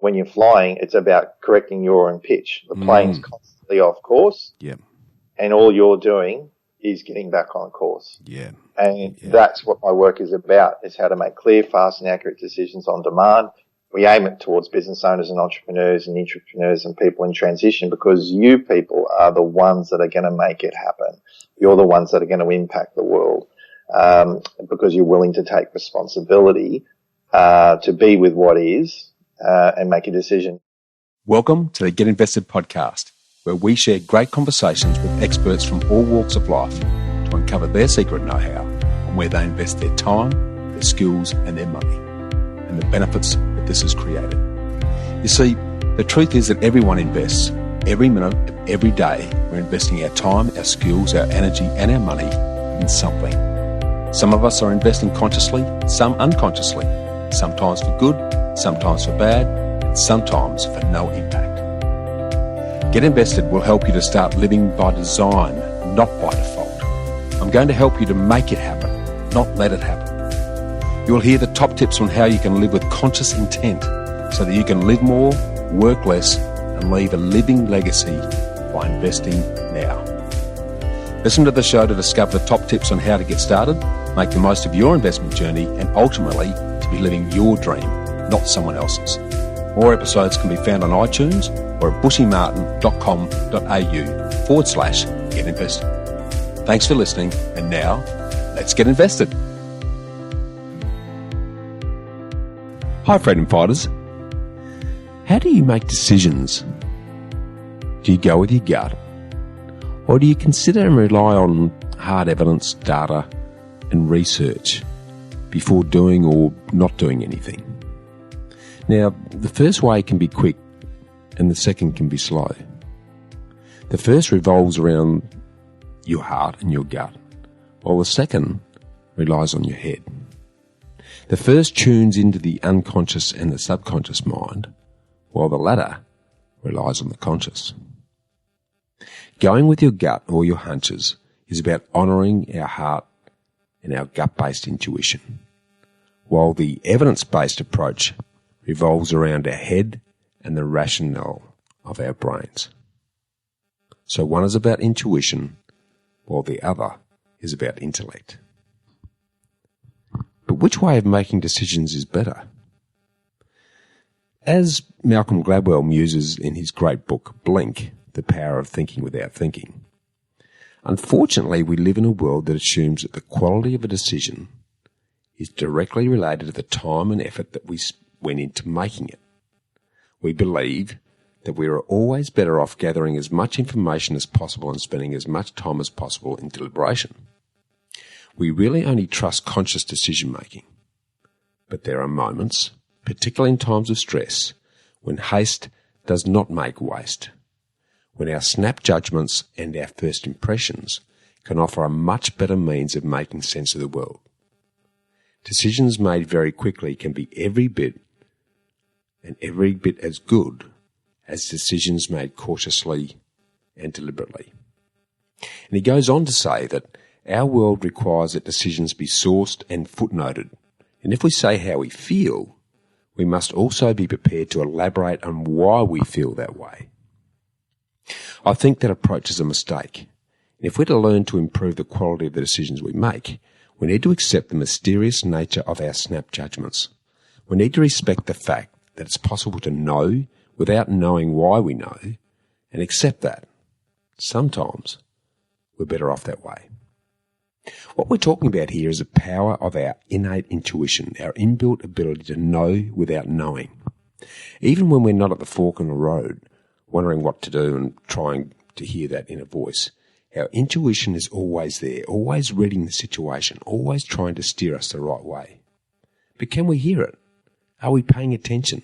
when you're flying, it's about correcting your own pitch. The plane's constantly off course. Yep. And all you're doing is getting back on course. Yeah. And that's what my work is about, is how to make clear, fast and accurate decisions on demand. We aim it towards business owners and entrepreneurs and people in transition, because you people are the ones that are going to make it happen. You're the ones that are going to impact the world, because you're willing to take responsibility, to be with what is, and make a decision. Welcome to the Get Invested podcast, where we share great conversations with experts from all walks of life to uncover their secret know-how on where they invest their time, their skills and their money, and the benefits that this has created. You see, the truth is that everyone invests. Every minute of every day, we're investing our time, our skills, our energy and our money in something. Some of us are investing consciously, some unconsciously, sometimes for good, sometimes for bad, and sometimes for no impact. Get Invested will help you to start living by design, not by default. I'm going to help you to make it happen, not let it happen. You'll hear the top tips on how you can live with conscious intent so that you can live more, work less, and leave a living legacy by investing now. Listen to the show to discover the top tips on how to get started, make the most of your investment journey, and ultimately to be living your dream, not someone else's. More episodes can be found on iTunes or at bushymartin.com.au/get invested. Thanks for listening, and now let's get invested. Hi, freedom fighters. How do you make decisions? Do you go with your gut? Or do you consider and rely on hard evidence, data, and research before doing or not doing anything? Now, the first way can be quick and the second can be slow. The first revolves around your heart and your gut, while the second relies on your head. The first tunes into the unconscious and the subconscious mind, while the latter relies on the conscious. Going with your gut or your hunches is about honouring our heart and our gut-based intuition, while the evidence-based approach revolves around our head and the rationale of our brains. So one is about intuition, while the other is about intellect. But which way of making decisions is better? As Malcolm Gladwell muses in his great book, Blink, The Power of Thinking Without Thinking, unfortunately we live in a world that assumes that the quality of a decision is directly related to the time and effort that we went into making it. We believe that we are always better off gathering as much information as possible and spending as much time as possible in deliberation. We really only trust conscious decision making. But there are moments, particularly in times of stress, when haste does not make waste, when our snap judgments and our first impressions can offer a much better means of making sense of the world. Decisions made very quickly can be every bit as good as decisions made cautiously and deliberately. And he goes on to say that our world requires that decisions be sourced and footnoted. And if we say how we feel, we must also be prepared to elaborate on why we feel that way. I think that approach is a mistake. And if we're to learn to improve the quality of the decisions we make, we need to accept the mysterious nature of our snap judgments. We need to respect the fact that it's possible to know without knowing why we know, and accept that sometimes we're better off that way. What we're talking about here is the power of our innate intuition, our inbuilt ability to know without knowing. Even when we're not at the fork in the road, wondering what to do and trying to hear that inner voice, our intuition is always there, always reading the situation, always trying to steer us the right way. But can we hear it? Are we paying attention?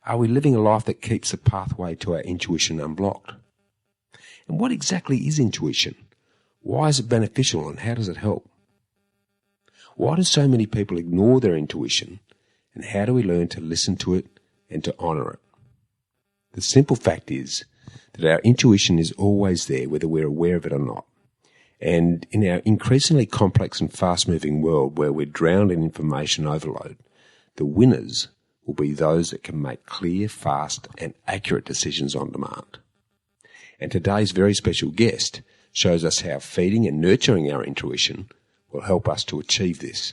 Are we living a life that keeps the pathway to our intuition unblocked? And what exactly is intuition? Why is it beneficial and how does it help? Why do so many people ignore their intuition, and how do we learn to listen to it and to honour it? The simple fact is that our intuition is always there whether we're aware of it or not. And in our increasingly complex and fast-moving world where we're drowned in information overload, the winners will be those that can make clear, fast and accurate decisions on demand. And today's very special guest shows us how feeding and nurturing our intuition will help us to achieve this,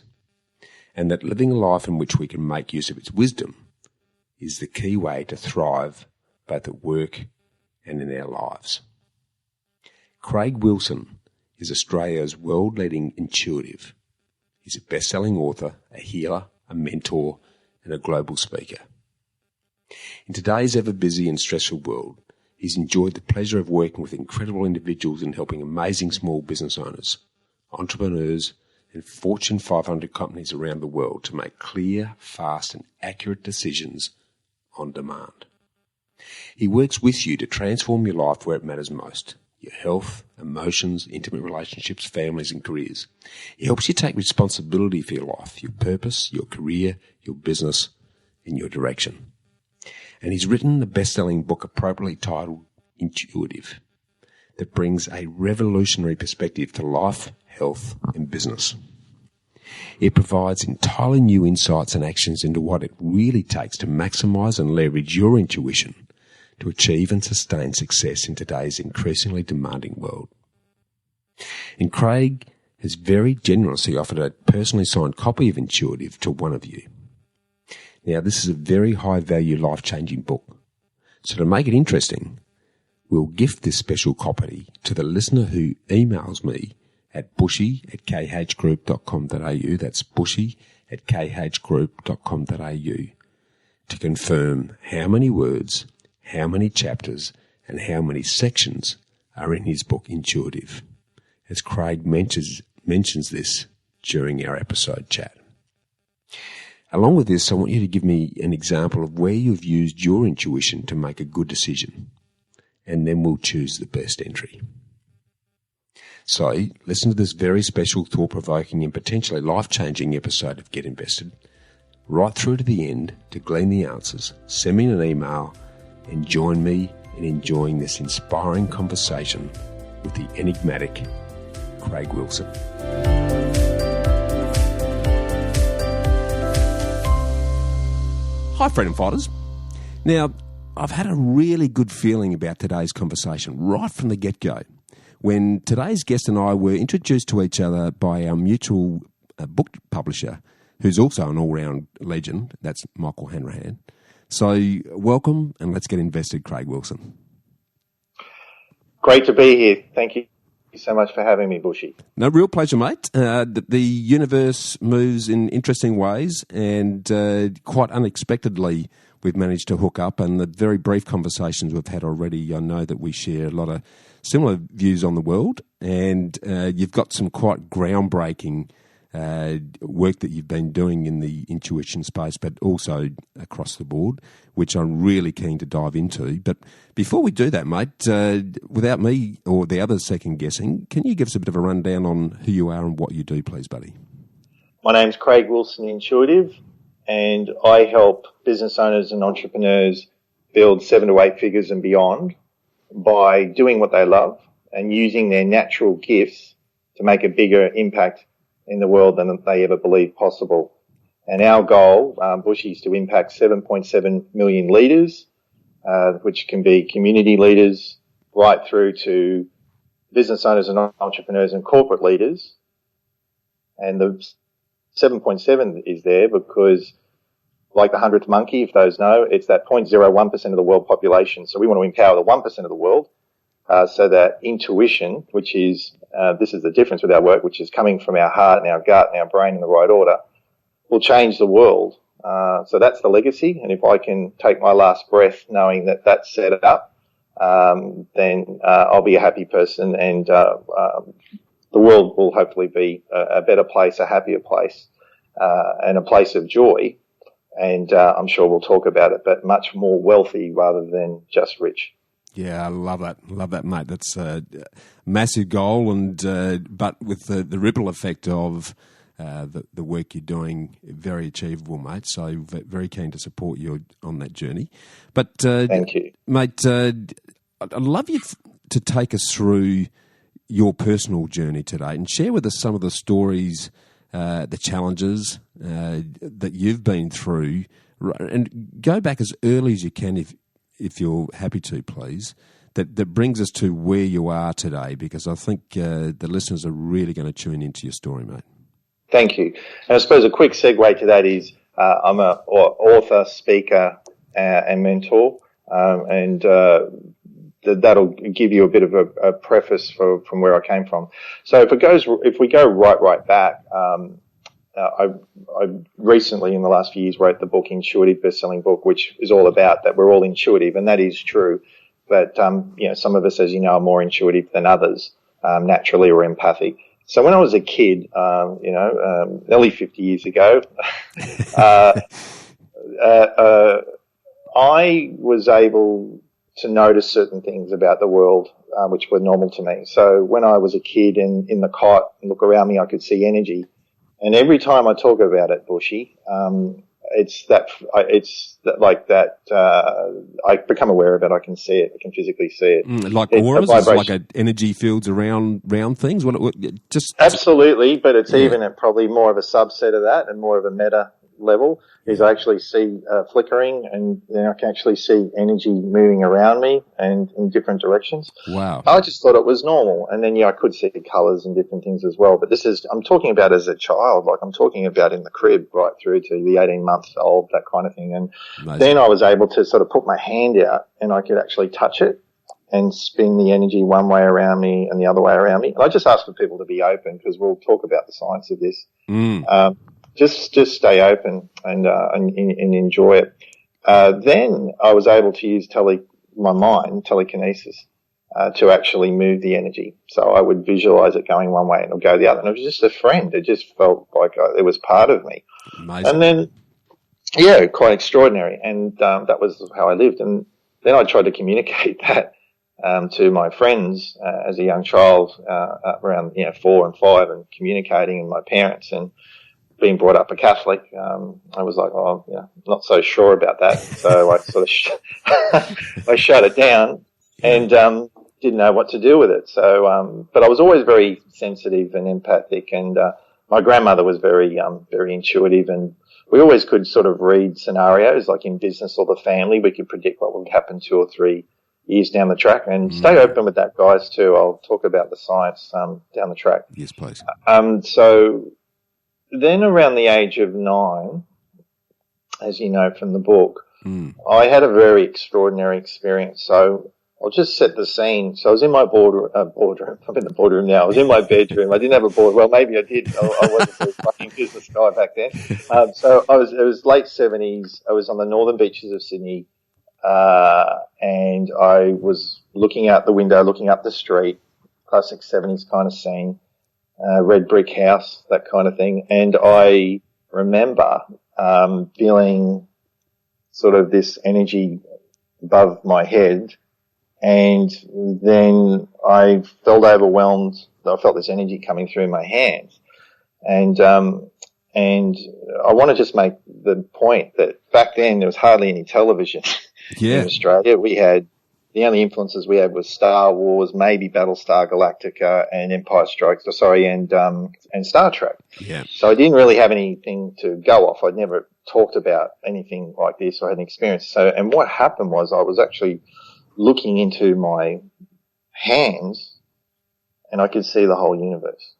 and that living a life in which we can make use of its wisdom is the key way to thrive both at work and in our lives. Craigh Wilson is Australia's world-leading intuitive. He's a best-selling author, a healer, a mentor, and a global speaker. In today's ever-busy and stressful world, he's enjoyed the pleasure of working with incredible individuals and helping amazing small business owners, entrepreneurs, and Fortune 500 companies around the world to make clear, fast, and accurate decisions on demand. He works with you to transform your life where it matters most: your health, emotions, intimate relationships, families, and careers. He helps you take responsibility for your life, your purpose, your career, your business, and your direction. And he's written the best-selling book appropriately titled Intuitive, that brings a revolutionary perspective to life, health, and business. It provides entirely new insights and actions into what it really takes to maximise and leverage your intuition to achieve and sustain success in today's increasingly demanding world. And Craigh has very generously offered a personally signed copy of Intuitive to one of you. Now, this is a very high-value, life-changing book. So to make it interesting, we'll gift this special copy to the listener who emails me at bushy@khgroup.com.au. That's bushy@khgroup.com.au to confirm how many words, how many chapters, and how many sections are in his book Intuitive, as Craigh mentions this during our episode chat. Along with this, I want you to give me an example of where you've used your intuition to make a good decision, and then we'll choose the best entry. So, listen to this very special, thought-provoking and potentially life-changing episode of Get Invested, right through to the end to glean the answers. Send me an email and join me in enjoying this inspiring conversation with the enigmatic Craigh Wilson. Hi, freedom fighters. Now, I've had a really good feeling about today's conversation right from the get-go, when today's guest and I were introduced to each other by our mutual book publisher, who's also an all-round legend. That's Michael Hanrahan. So welcome, and let's get invested, Craigh Wilson. Great to be here. Thank you so much for having me, Bushy. No, real pleasure, mate. The universe moves in interesting ways, and quite unexpectedly we've managed to hook up, and the very brief conversations we've had already, I know that we share a lot of similar views on the world, and you've got some quite groundbreaking work that you've been doing in the intuition space, but also across the board, which I'm really keen to dive into. But before we do that, mate, without me or the others second guessing, can you give us a bit of a rundown on who you are and what you do, please, buddy? My name's Craigh Wilson Intuitive, and I help business owners and entrepreneurs build 7 to 8 figures and beyond by doing what they love and using their natural gifts to make a bigger impact in the world than they ever believed possible. And our goal, Bushy, is to impact 7.7 million leaders, which can be community leaders right through to business owners and entrepreneurs and corporate leaders. And the 7.7 is there because, like the 100th monkey, if those know, it's that 0.01% of the world population. So we want to empower the 1% of the world so that intuition, which is, this is the difference with our work, which is coming from our heart and our gut and our brain in the right order, will change the world. So that's the legacy. And if I can take my last breath knowing that that's set up, then I'll be a happy person, and the world will hopefully be a better place, a happier place, and a place of joy. And I'm sure we'll talk about it, but much more wealthy rather than just rich. Yeah, I love that, mate. That's a massive goal, and but with the ripple effect of the work you're doing, very achievable, mate. So very keen to support you on that journey. But thank you, mate. I'd love you to take us through your personal journey today and share with us some of the stories, the challenges that you've been through Right. And go back as early as you can, if you're happy to, please. That brings us to where you are today, because I think the listeners are really going to tune into your story, mate. Thank you. And I suppose a quick segue to that is I'm an author, speaker, and mentor, and that'll give you a bit of a preface from where I came from. So if we go right back, I recently, in the last few years, wrote the book Intuitive, best-selling book, which is all about that we're all intuitive, and that is true. But some of us, as you know, are more intuitive than others, naturally or empathic. So when I was a kid, nearly 50 years ago, I was able to notice certain things about the world, which were normal to me. So when I was a kid and in the cot and look around me, I could see energy. And every time I talk about it, Bushy, I become aware of it. I can see it. I can physically see it. Like auras, it's like energy fields around things. Absolutely, but it's even at probably more of a subset of that and more of a meta level. Is I actually see flickering, and I can actually see energy moving around me and in different directions. Wow! I just thought it was normal, and then I could see colours and different things as well. But I'm talking about as a child, like I'm talking about in the crib right through to the 18 months old, that kind of thing. And Amazing. Then I was able to sort of put my hand out, and I could actually touch it and spin the energy one way around me and the other way around me. And I just ask for people to be open, because we'll talk about the science of this. Just stay open and enjoy it. Then I was able to use telekinesis, to actually move the energy. So I would visualize it going one way and it'll go the other. And it was just a friend. It just felt like it was part of me. Amazing. And then, quite extraordinary. And that was how I lived. And then I tried to communicate that to my friends as a young child, around 4 and 5, and communicating, and my parents, and being brought up a Catholic, I was like, not so sure about that. So I sort of I shut it down and didn't know what to do with it. So, but I was always very sensitive and empathic, and my grandmother was very intuitive, and we always could sort of read scenarios, like in business or the family. We could predict what would happen 2 or 3 years down the track, and stay open with that, guys, too. I'll talk about the science down the track. Yes, please. So then around the age of 9, as you know from the book, I had a very extraordinary experience. So I'll just set the scene. So I was in my boardroom. I'm in the boardroom now. I was in my bedroom. I didn't have a board. Well, maybe I did. I wasn't a fucking business guy back then. So it was late 70s. I was on the northern beaches of Sydney, and I was looking out the window, looking up the street, classic 70s kind of scene. Red brick house, that kind of thing. And I remember feeling sort of this energy above my head, and then I felt overwhelmed. I felt this energy coming through my hands. And I want to just make the point that back then there was hardly any television in Australia. The only influences we had was Star Wars, maybe Battlestar Galactica, and Empire Strikes, and Star Trek. Yeah. So I didn't really have anything to go off. I'd never talked about anything like this or had an experience. So, and what happened was I was actually looking into my hands, and I could see the whole universe.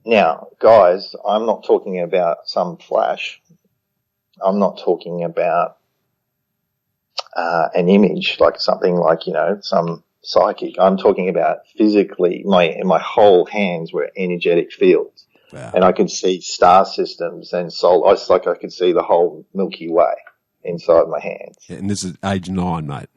Now, guys, I'm not talking about some flash. I'm not talking about an image, like something like, some psychic. I'm talking about physically, my whole hands were energetic fields. Wow. And I could see star systems and solar. It's like I could see the whole Milky Way inside my hands. Yeah, and this is age 9, mate.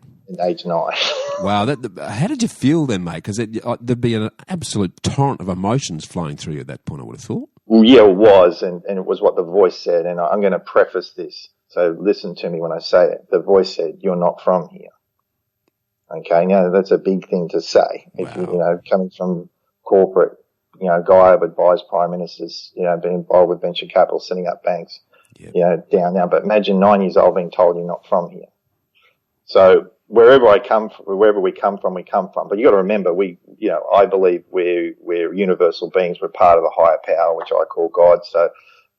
Age 9. Wow. How did you feel then, mate? Because there'd be an absolute torrent of emotions flowing through you at that point, I would have thought. Well, yeah, it was, and it was what the voice said. And I'm going to preface this. So listen to me when I say it. The voice said, "You're not from here." Okay, now that's a big thing to say. Wow. If you, coming from corporate, guy who advised prime ministers, being involved with venture capital, setting up banks, down now. But imagine 9 years old being told you're not from here. So wherever we come from. But you got to remember, I believe we're universal beings. We're part of a higher power, which I call God. So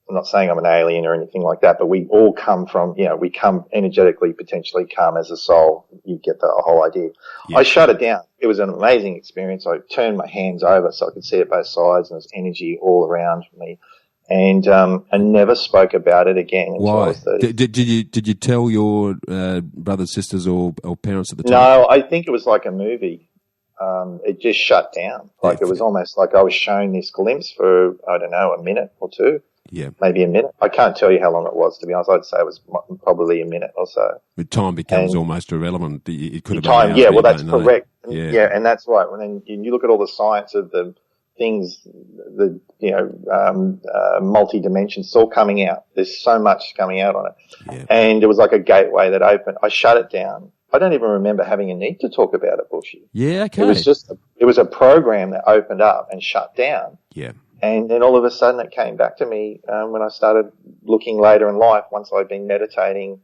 I'm not saying I'm an alien or anything like that, but we all come from, we come energetically, potentially come as a soul. You get the whole idea. Yeah. I shut it down. It was an amazing experience. I turned my hands over so I could see it both sides, and there's energy all around me. And I never spoke about it again until I was 30. Did you tell your brothers, sisters, or parents at the time? No, I think it was like a movie. It just shut down. Like, it was almost like I was shown this glimpse for, I don't know, a minute or two. Yeah. Maybe a minute. I can't tell you how long it was, to be honest. I'd say it was probably a minute or so. But time becomes almost irrelevant. It could have been time. Yeah, well, that's correct. Yeah, and that's right. When you look at all the science of the things, multi-dimensions, it's all coming out. There's so much coming out on it. Yeah. And it was like a gateway that opened. I shut it down. I don't even remember having a need to talk about it, Bushy. Yeah, okay. It was a program that opened up and shut down. Yeah. And then all of a sudden it came back to me when I started looking later in life, once I'd been meditating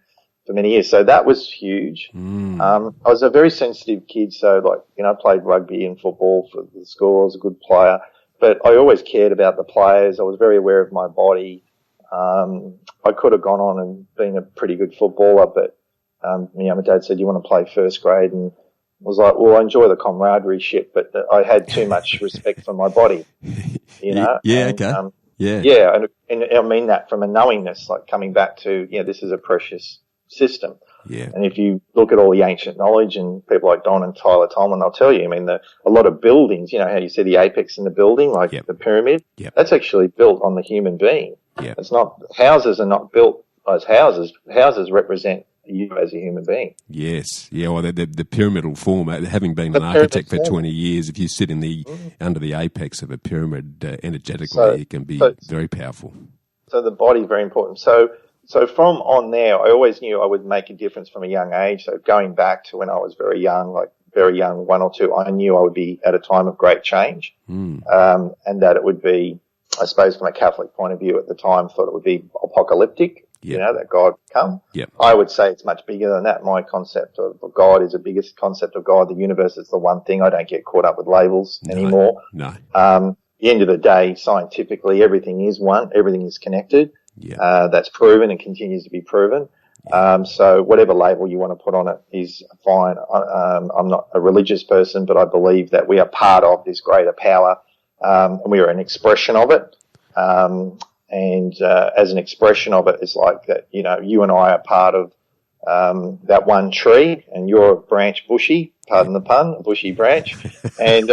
for many years. So that was huge. I was a very sensitive kid. So, I played rugby and football for the school. I was a good player. But I always cared about the players. I was very aware of my body. I could have gone on and been a pretty good footballer, but my dad said, "You want to play first grade?" And I was like, "Well, I enjoy the camaraderie shit, but I had too much respect for my body." Yeah, and, okay. Yeah, and I mean that from a knowingness, like coming back to, this is a precious system. Yeah. And if you look at all the ancient knowledge and people like Don and Tyler Tolman, they'll tell you, a lot of buildings, how you see the apex in the building, like the pyramid, that's actually built on the human being. Yep. It's not, houses are not built as houses. Houses represent you as a human being. Yes. Yeah, well, the pyramidal form, having been an architect for 20 years, if you sit in under the apex of a pyramid energetically, it can be very powerful. So the body is very important. So from on there, I always knew I would make a difference from a young age. So going back to when I was very young, 1 or 2, I knew I would be at a time of great change. And that it would be, I suppose from a Catholic point of view at the time, thought it would be apocalyptic. Yep. That God would come. Yep. I would say it's much bigger than that. My concept of God is the biggest concept of God. The universe is the one thing. I don't get caught up with labels anymore. No. At the end of the day, scientifically, everything is one. Everything is connected. Yeah. That's proven and continues to be proven. So whatever label you want to put on it is fine. I'm not a religious person, but I believe that we are part of this greater power, and we are an expression of it. And as an expression of it, it's like that, you and I are part of that one tree, and you're a branch, Bushy, pardon the pun, a bushy branch, and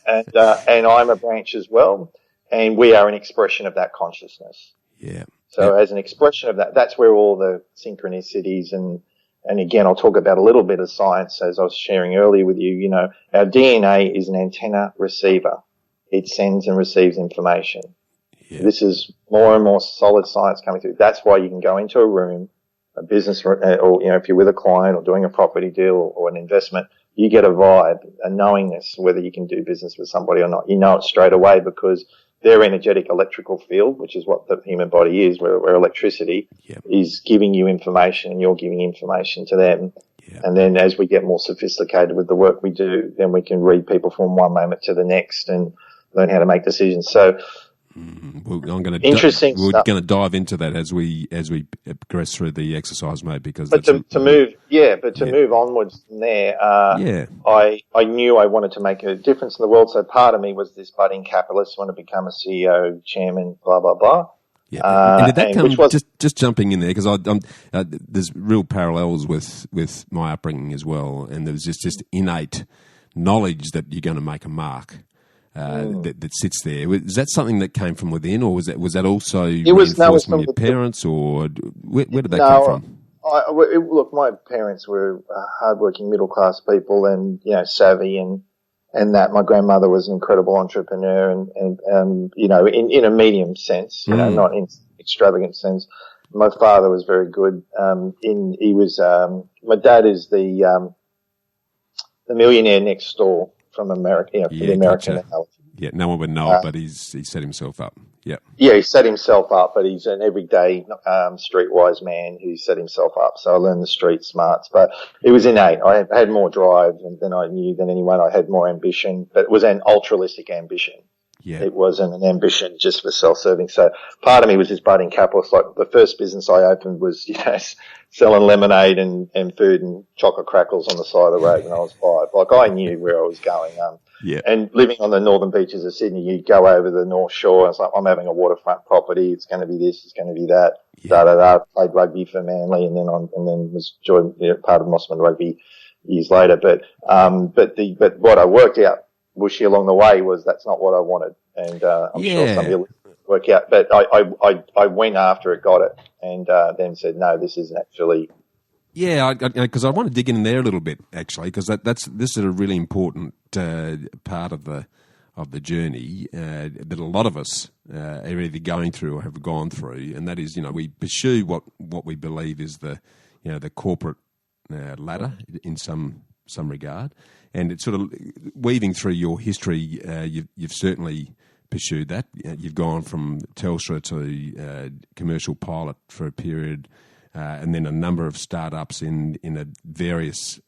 I'm a branch as well, and we are an expression of that consciousness. Yeah. So as an expression of that, that's where all the synchronicities and again, I'll talk about a little bit of science as I was sharing earlier with you. Our DNA is an antenna receiver. It sends and receives information. Yeah. This is more and more solid science coming through. That's why you can go into a room, a business, or, if you're with a client or doing a property deal or an investment, you get a vibe, a knowingness whether you can do business with somebody or not. You know it straight away because their energetic electrical field, which is what the human body is, where electricity is giving you information and you're giving information to them. Yeah. And then as we get more sophisticated with the work we do, then we can read people from one moment to the next and learn how to make decisions. So, we're going to dive into that as we progress through the exercise, mate. Because to move onwards from there, I knew I wanted to make a difference in the world. So part of me was this budding capitalist, want to become a CEO, chairman, blah blah blah. Yeah, and did that come just jumping in there because there's real parallels with my upbringing as well, and there was just innate knowledge that you're going to make a mark. That sits there. Is that something that came from within, or was that also reinforced from your parents, or where did that come from? Look, my parents were hardworking middle class people, and savvy, and that my grandmother was an incredible entrepreneur, and in a medium sense, not in extravagant sense. My father was very good. My dad is the millionaire next door. From America, for the American analogy. Yeah, no one would know it, but he set himself up. Yeah. Yeah, he set himself up, but he's an everyday streetwise man who set himself up. So I learned the street smarts, but it was innate. I had more drive than I knew than anyone. I had more ambition, but it was an altruistic ambition. Yeah. It wasn't an ambition just for self-serving. So part of me was this budding capitalist. Like the first business I opened was, selling lemonade and food and chocolate crackles on the side of the road when I was 5. Like I knew where I was going. Yeah. And living on the northern beaches of Sydney, you go over the North Shore and it's like, I'm having a waterfront property. It's going to be this. It's going to be that. Yeah. Played rugby for Manly and then was joined part of Mossman Rugby years later. But what I worked out bushy along the way was that's not what I wanted. And, I'm sure some of you work out, but I went after it, got it, and, then said, no, this isn't actually. Yeah, because I want to dig in there a little bit, actually, because this is a really important part of the journey that a lot of us are either going through or have gone through, and that is, we pursue what we believe is the corporate ladder in some regard, and it's sort of weaving through your history. You've certainly pursued that. You've gone from Telstra to commercial pilot for a period. And then a number of startups in a various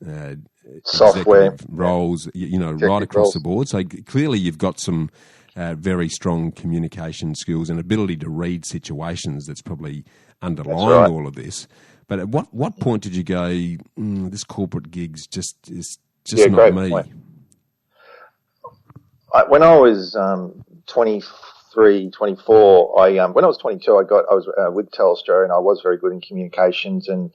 software roles, right across the board. So clearly you've got some very strong communication skills and ability to read situations that's probably underlying all of this. But at what point did you go, this corporate gig's just not me? Point. When I was 23, 24, when I was 22, I was with Telstra and I was very good in communications and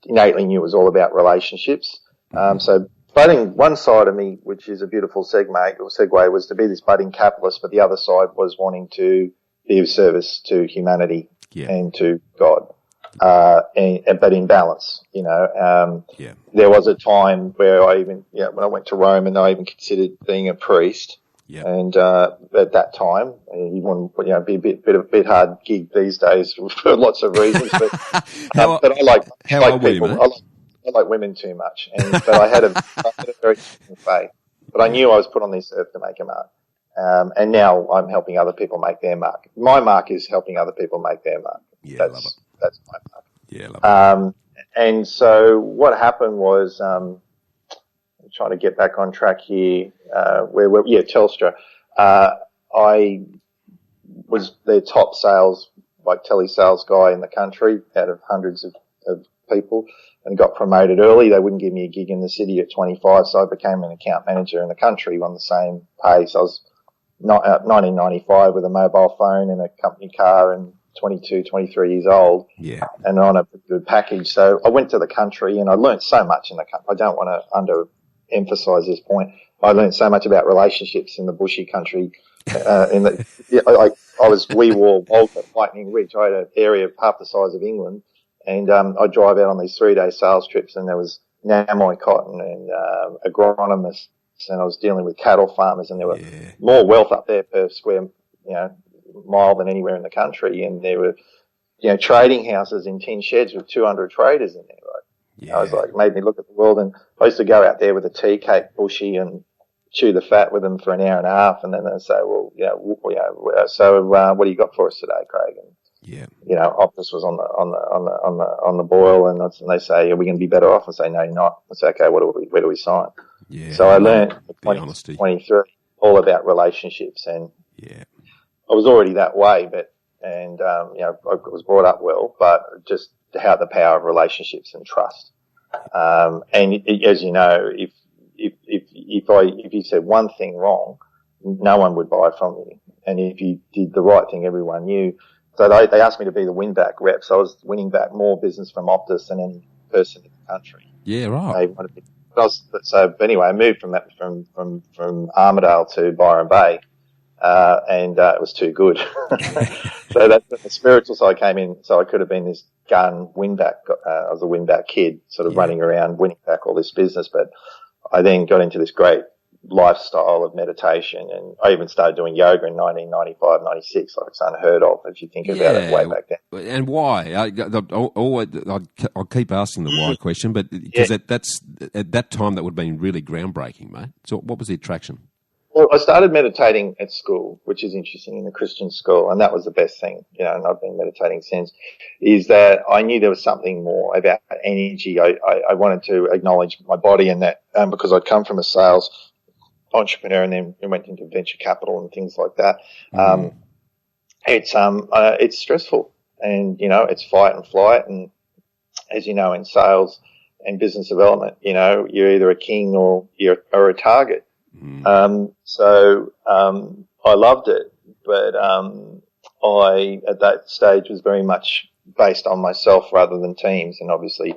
innately knew it was all about relationships. So budding one side of me, which is a beautiful segue, was to be this budding capitalist, but the other side was wanting to be of service to humanity and to God. But in balance, there was a time where when I went to Rome and I even considered being a priest. Yeah. And at that time, you want to be a bit hard gig these days for lots of reasons. But but I like people. I like women too much. But I had a very strong faith. But I knew I was put on this earth to make a mark. And now I'm helping other people make their mark. My mark is helping other people make their mark. Yeah, love it. That's my mark. Yeah, love it. And so what happened was, trying to get back on track here, Telstra. I was their top sales, telesales guy in the country out of hundreds of people and got promoted early. They wouldn't give me a gig in the city at 25, so I became an account manager in the country on the same pace. I was 1995 with a mobile phone and a company car and 22, 23 years old. Yeah. And on a good package. So I went to the country and I learned so much in the country. I don't want to emphasize this point. I learned so much about relationships in the bushy country. We wore Walter, Lightning Ridge. I had an area half the size of England, and I'd drive out on these 3-day sales trips, and there was Namoy cotton and agronomists, and I was dealing with cattle farmers, and there were more wealth up there per square mile than anywhere in the country, and there were trading houses in tin sheds with 200 traders in there. Yeah. I was like, made me look at the world, and I used to go out there with a tea cake bushy and chew the fat with them for an hour and a half, and then they'd say, so what do you got for us today, Craig? And Optus was on the boil, and they say, are we going to be better off? I say, no, you're not. I say, okay, where do we sign? Yeah. So I learned at 23 all about relationships, and I was already that way, I was brought up well, but just how the power of relationships and trust. As you know, if you said one thing wrong, no one would buy from you. And if you did the right thing, everyone knew. So they asked me to be the win-back rep. So I was winning back more business from Optus than any person in the country. Yeah, right. But anyway, I moved from Armidale to Byron Bay. And it was too good. So that's when the spiritual side came in. So I could have been this gun win-back. I was a win-back kid, sort of running around winning back all this business. But I then got into this great lifestyle of meditation, and I even started doing yoga in 1995, 96. Like it's unheard of if you think about it way back then. And why? I'll keep asking the why question, but because that's at that time that would have been really groundbreaking, mate. So what was the attraction? Well, I started meditating at school, which is interesting, in a Christian school, and that was the best thing, and I've been meditating since, is that I knew there was something more about energy. I wanted to acknowledge my body and that, because I'd come from a sales entrepreneur, and then went into venture capital and things like that. It's stressful, and it's fight and flight, and as you know, in sales and business development, you're either a king or you're a target. I loved it, but I at that stage was very much based on myself rather than teams, and obviously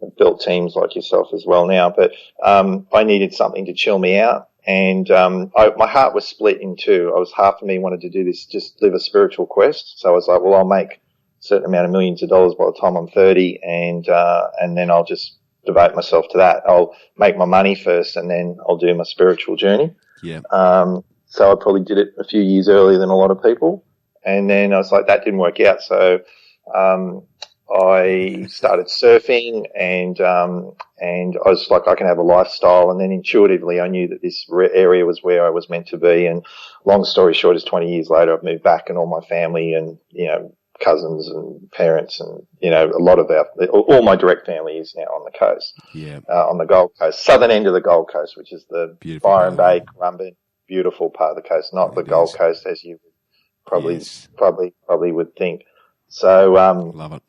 I've built teams like yourself as well now. But I needed something to chill me out, and my heart was split in two. Half of me wanted to do this, just live a spiritual quest. So I was like, well, I'll make a certain amount of millions of dollars by the time I'm 30, and then I'll just devote myself to that. I'll make my money first, and then I'll do my spiritual journey. Yeah. So I probably did it a few years earlier than a lot of people, and then I was like, that didn't work out. So I started surfing, and I was like, I can have a lifestyle. And then intuitively, I knew that this area was where I was meant to be. And long story short is 20 years later, I've moved back, and all my family and, cousins and parents and, a lot of all my direct family is now on the coast. Yeah. On the Gold Coast, southern end of the Gold Coast, which is the beautiful Byron Bay, Currumbin, beautiful part of the coast, not the Gold Coast as you probably would think. So, love it.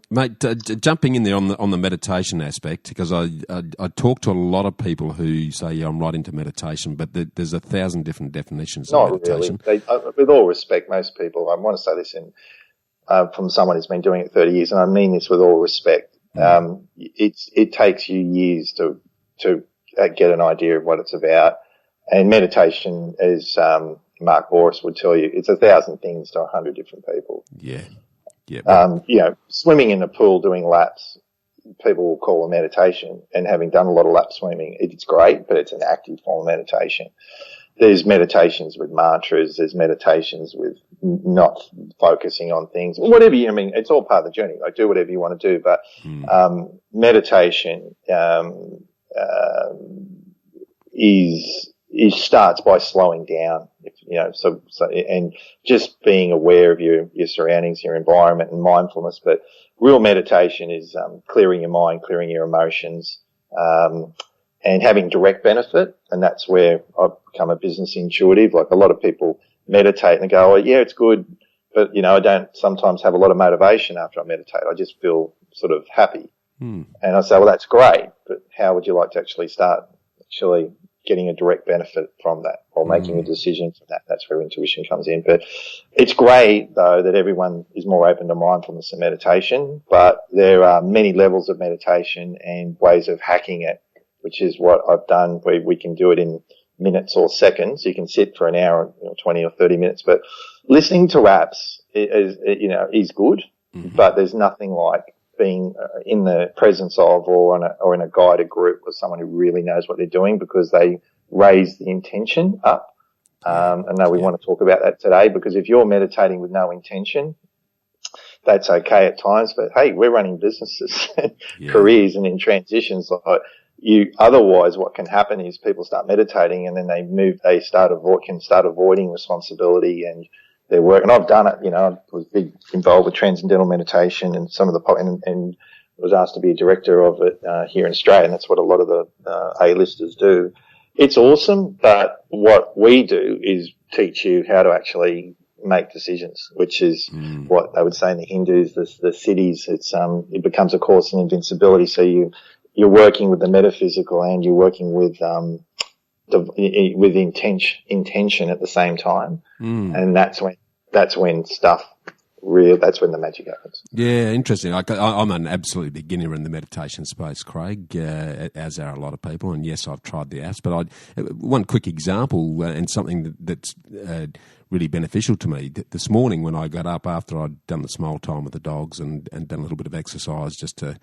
Mate, jumping in there on the meditation aspect, because I talk to a lot of people who say, yeah, I'm right into meditation, but there's 1,000 different definitions of meditation. Really. With all respect, most people, I want to say this from someone who's been doing it 30 years, and I mean this with all respect. It takes you years to get an idea of what it's about. And meditation, as Mark Boris would tell you, it's 1,000 things to 100 different people. Yeah. Yeah. Swimming in the pool, doing laps, people will call a meditation. And having done a lot of lap swimming, it's great, but it's an active form of meditation. There's meditations with mantras. There's meditations with not focusing on things. Whatever it's all part of the journey. Like, do whatever you want to do. But meditation starts by slowing down, and just being aware of your surroundings, your environment, and mindfulness. But real meditation is clearing your mind, clearing your emotions, and having direct benefit. And that's where I've become a business intuitive. Like, a lot of people meditate and go, oh, yeah, it's good, but I don't sometimes have a lot of motivation after I meditate. I just feel sort of happy. And I say, well, that's great, but how would you like to actually start getting a direct benefit from that, or making a decision from that? That's where intuition comes in. But it's great, though, that everyone is more open to mindfulness and meditation, but there are many levels of meditation and ways of hacking it, which is what I've done, where we can do it in minutes or seconds. You can sit for an hour, 20 or 30 minutes, but listening to apps is good, but there's nothing like being in the presence of or in a guided group with someone who really knows what they're doing, because they raise the intention up. I know we want to talk about that today, because if you're meditating with no intention, that's okay at times, but hey, we're running businesses and careers and in transitions. Otherwise what can happen is people start meditating, and then they start avoiding responsibility and their work. And I've done it, I was involved with transcendental meditation and some of and was asked to be a director of it here in Australia, and that's what a lot of the A-listers do. It's awesome, but what we do is teach you how to actually make decisions, which is what they would say in the Hindus, the siddhis. It becomes a course in invincibility. So you're working with the metaphysical, and you're working with intention at the same time, and that's when that's when the magic happens. Yeah, interesting. I'm an absolute beginner in the meditation space, Craig, as are a lot of people. And yes, I've tried the apps, but one quick example and something that's really beneficial to me. This morning when I got up after I'd done the smile time with the dogs and done a little bit of exercise just to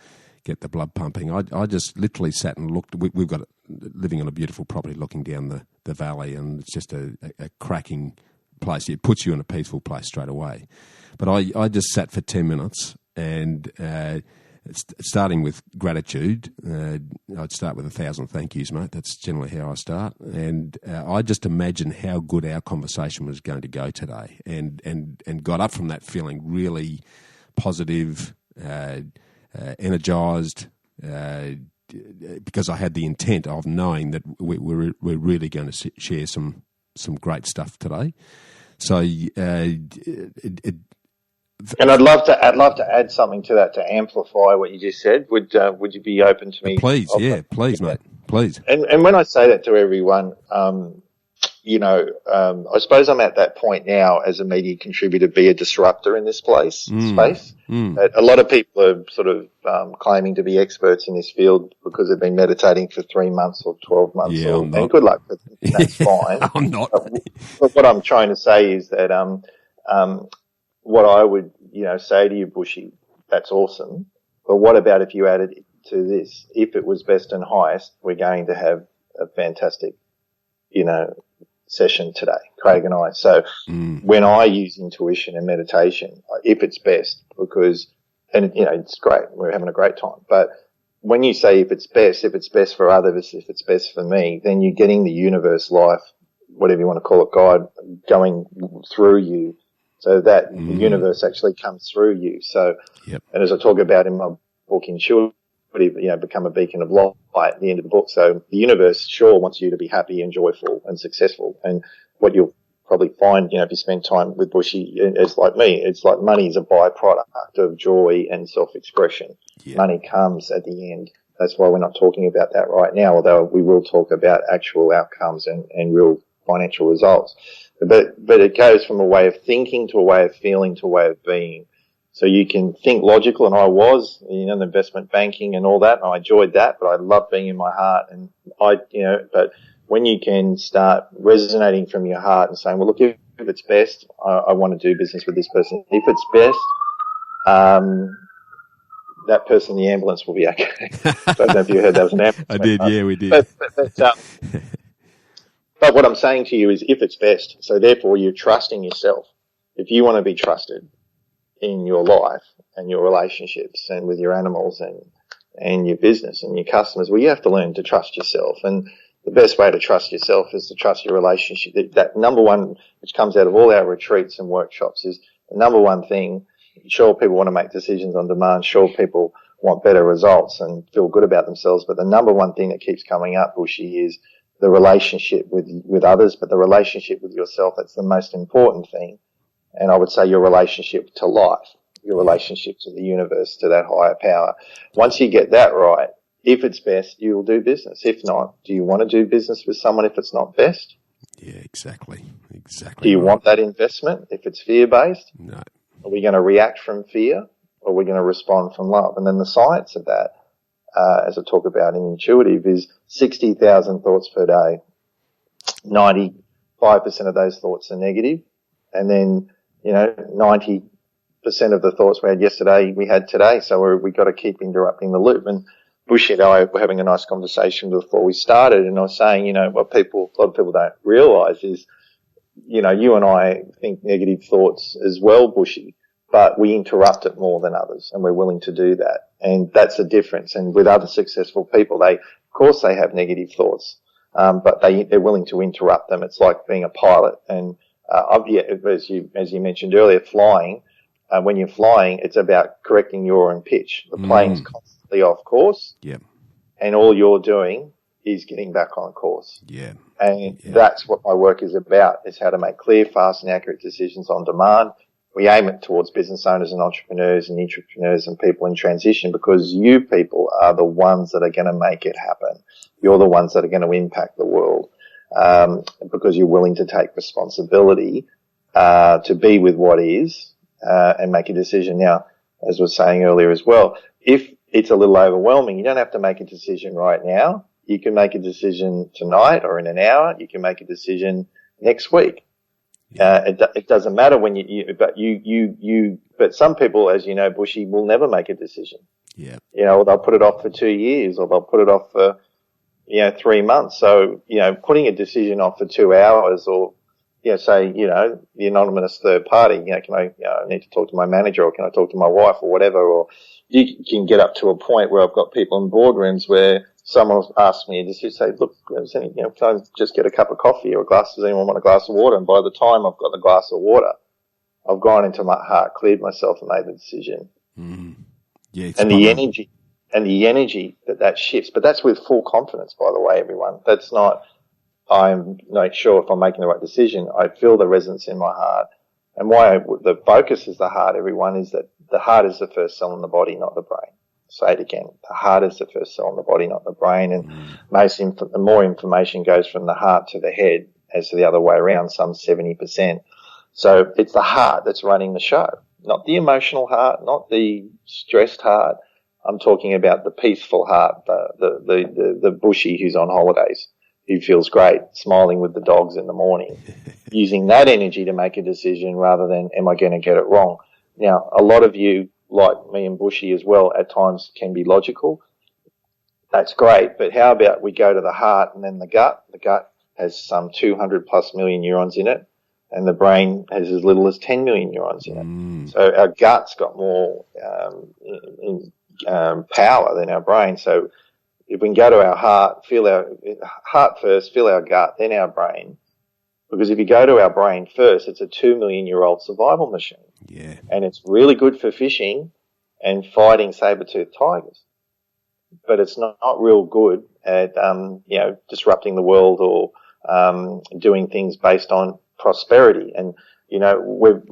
get the blood pumping, I just literally sat and looked. We've got living on a beautiful property looking down the valley, and it's just a cracking place. It puts you in a peaceful place straight away. But I just sat for 10 minutes and starting with gratitude, I'd start with 1,000 thank yous, mate. That's generally how I start. And I just imagined how good our conversation was going to go today, and got up from that feeling really positive, energised, because I had the intent of knowing that we're really going to share some great stuff today. So, and I'd love to add something to that to amplify what you just said. Would you be open to me? Please, please, mate, please. And when I say that to everyone, I suppose I'm at that point now as a media contributor, be a disruptor in this space. A lot of people are sort of claiming to be experts in this field because they've been meditating for 3 months or 12 months. Yeah, and good luck for them. That's fine. I'm not. But what I'm trying to say is that what I would say to you, Bushy, that's awesome. But what about if you added to this? If it was best and highest, we're going to have a fantastic, session today, Craig and I. So when I use intuition and meditation, if it's best, it's great, we're having a great time. But when you say if it's best for others, if it's best for me, then you're getting the universe, life, whatever you want to call it, God, going through you, so that the universe actually comes through you. So, and as I talk about in my book, Intuitive, become a beacon of light at the end of the book. So the universe sure wants you to be happy and joyful and successful. And what you'll probably find, if you spend time with Bushy, it's like me. It's like money is a byproduct of joy and self-expression. Yeah. Money comes at the end. That's why we're not talking about that right now, although we will talk about actual outcomes and real financial results. But it goes from a way of thinking to a way of feeling to a way of being. So you can think logical, and I was, in investment banking and all that, and I enjoyed that, but I love being in my heart. And but when you can start resonating from your heart and saying, well, look, if it's best, I want to do business with this person. If it's best, that person in the ambulance will be okay. I don't know if you heard that was an ambulance. I did, yeah, we did. But what I'm saying to you is if it's best, so therefore you're trusting yourself. If you want to be trusted in your life and your relationships and with your animals and your business and your customers, well, you have to learn to trust yourself. And the best way to trust yourself is to trust your relationship. That number one, which comes out of all our retreats and workshops, is the number one thing. Sure, people want to make decisions on demand. Sure, people want better results and feel good about themselves. But the number one thing that keeps coming up, Bushy, is the relationship with others, but the relationship with yourself. That's the most important thing. And I would say your relationship to life, your relationship to the universe, to that higher power. Once you get that right, if it's best, you'll do business. If not, do you want to do business with someone if it's not best? Yeah, exactly. Do you want that investment if it's fear-based? No. Are we going to react from fear, or are we going to respond from love? And then the science of that, as I talk about in Intuitive, is 60,000 thoughts per day. 95% of those thoughts are negative. And then 90% of the thoughts we had yesterday, we had today. So we got to keep interrupting the loop. And Bushy and I were having a nice conversation before we started, and I was saying, what a lot of people don't realize is, you and I think negative thoughts as well, Bushy, but we interrupt it more than others, and we're willing to do that. And that's the difference. And with other successful people, of course they have negative thoughts, but they're willing to interrupt them. It's like being a pilot. And as you mentioned earlier, flying. When you're flying, it's about correcting your own pitch. The plane's constantly off course, and all you're doing is getting back on course. Yeah, and that's what my work is about: is how to make clear, fast, and accurate decisions on demand. We aim it towards business owners and entrepreneurs and people in transition, because you people are the ones that are going to make it happen. You're the ones that are going to impact the world. Because you're willing to take responsibility, to be with what is, and make a decision. Now, as I was saying earlier as well, if it's a little overwhelming, you don't have to make a decision right now. You can make a decision tonight or in an hour. You can make a decision next week. It doesn't matter when but some people, as you know, Bushy, will never make a decision. Yeah. Or they'll put it off for 2 years, or they'll put it off for 3 months. So, putting a decision off for 2 hours, or, say, the anonymous third party, can I need to talk to my manager, or can I talk to my wife, or whatever, or you can get up to a point where I've got people in boardrooms where someone asks me to just say, look, can I just get a cup of coffee or a glass? Does anyone want a glass of water? And by the time I've got the glass of water, I've gone into my heart, cleared myself, and made the decision. Mm. Yeah, and the energy. and the energy that shifts. But that's with full confidence, by the way, everyone. That's not, I'm not sure if I'm making the right decision. I feel the resonance in my heart. And the focus is the heart, everyone, is that the heart is the first cell in the body, not the brain. Say it again. The heart is the first cell in the body, not the brain. And the more information goes from the heart to the head as to the other way around, some 70%. So it's the heart that's running the show, not the emotional heart, not the stressed heart. I'm talking about the peaceful heart, the bushy who's on holidays, who feels great, smiling with the dogs in the morning, using that energy to make a decision rather than, am I going to get it wrong? Now, a lot of you, like me and Bushy as well, at times can be logical. That's great, but how about we go to the heart and then the gut? The gut has some 200 plus million neurons in it, and the brain has as little as 10 million neurons in it. So our gut's got more power than our brain. So if we can go to our heart, feel our heart first, feel our gut, then our brain. Because if you go to our brain first, it's a 2 million year old survival machine. Yeah. And it's really good for fishing and fighting saber-toothed tigers. But it's not real good at, disrupting the world or, doing things based on prosperity. And,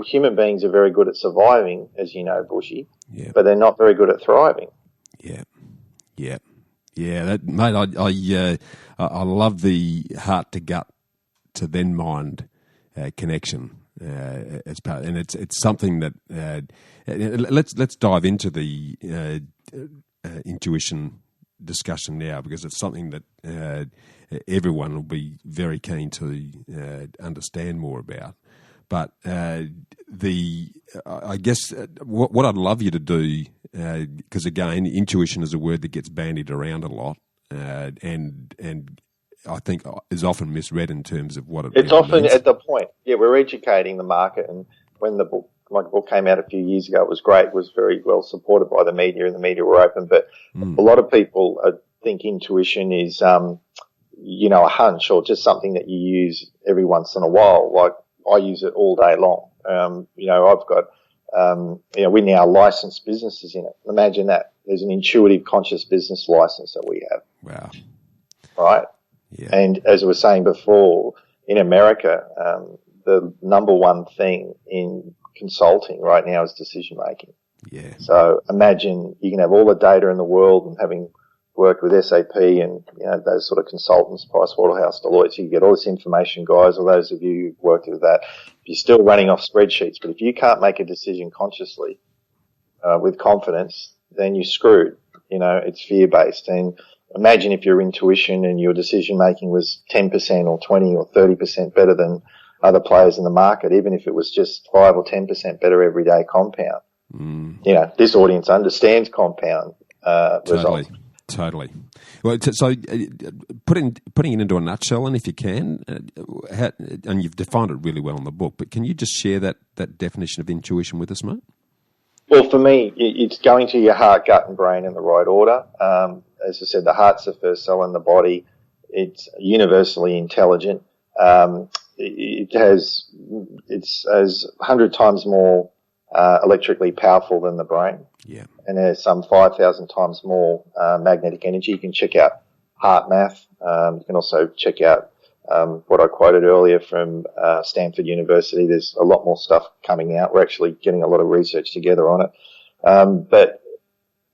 human beings are very good at surviving, as you know, Bushy, but they're not very good at thriving. Yeah. Yeah. Yeah. Mate, I love the heart to gut to then mind connection as part, and it's something that let's dive into the intuition discussion now, because it's something that everyone will be very keen to understand more about. But I guess what I'd love you to do, because again, intuition is a word that gets bandied around a lot, and I think is often misread in terms of what it It's really often means. at the point. Yeah, we're educating the market, and when my book came out a few years ago, it was great. It was very well supported by the media, and the media were open. But a lot of people think intuition is, a hunch or just something that you use every once in a while. Like I use it all day long. I've got, we now license businesses in it. Imagine that. There's an intuitive conscious business license that we have. Wow. Right. Yeah. And as I was saying before, in America, the number one thing in consulting right now is decision making. Yeah. So imagine you can have all the data in the world, and having worked with SAP and those sort of consultants, Pricewaterhouse, Deloitte, so you get all this information, guys, or those of you who've worked with that, you're still running off spreadsheets. But if you can't make a decision consciously, with confidence, then you're screwed. It's fear based. And imagine if your intuition and your decision making was 10% or 20 or 30% better than other players in the market, even if it was just 5 or 10% better every day compound. This audience understands compound results. Totally. Well, so putting it into a nutshell, and if you can, and you've defined it really well in the book, but can you just share that definition of intuition with us, mate? Well, for me, it's going to your heart, gut, and brain in the right order. As I said, the heart's the first cell in the body. It's universally intelligent. It's as 100 times more electrically powerful than the brain. Yeah. And there's some 5,000 times more magnetic energy. You can check out Heart Math. You can also check out what I quoted earlier from Stanford University. There's a lot more stuff coming out. We're actually getting a lot of research together on it. But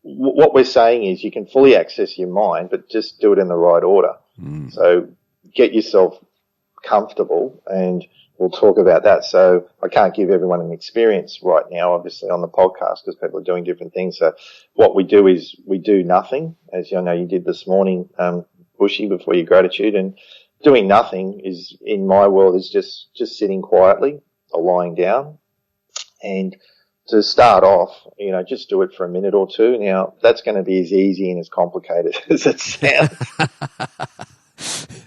what we're saying is you can fully access your mind, but just do it in the right order. So get yourself comfortable, and we'll talk about that. So I can't give everyone an experience right now, obviously, on the podcast, because people are doing different things. So what we do is we do nothing, as you know you did this morning, Bushy, before your gratitude. And doing nothing is, in my world, is just sitting quietly or lying down. And to start off, just do it for a minute or two. Now, that's going to be as easy and as complicated as it sounds.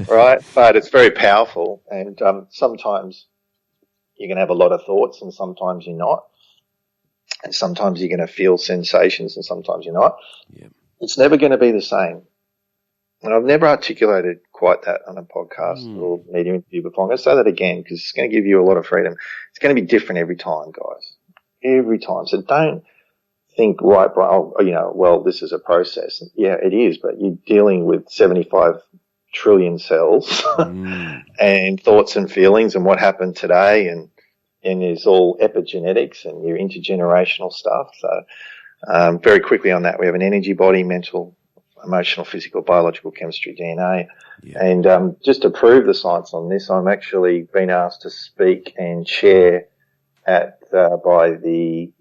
Right? But it's very powerful, and sometimes you're going to have a lot of thoughts, and sometimes you're not. And sometimes you're going to feel sensations, and sometimes you're not. Yeah. It's never going to be the same. And I've never articulated quite that on a podcast or media interview before. I'm going to say that again because it's going to give you a lot of freedom. It's going to be different every time, guys. Every time. So don't think, right, well, this is a process. Yeah, it is, but you're dealing with 75 trillion cells and thoughts and feelings and what happened today, and it's all epigenetics and your intergenerational stuff. So very quickly on that, we have an energy body, mental, emotional, physical, biological, chemistry, DNA. Yeah. And just to prove the science on this, I'm actually been asked to speak and chair by the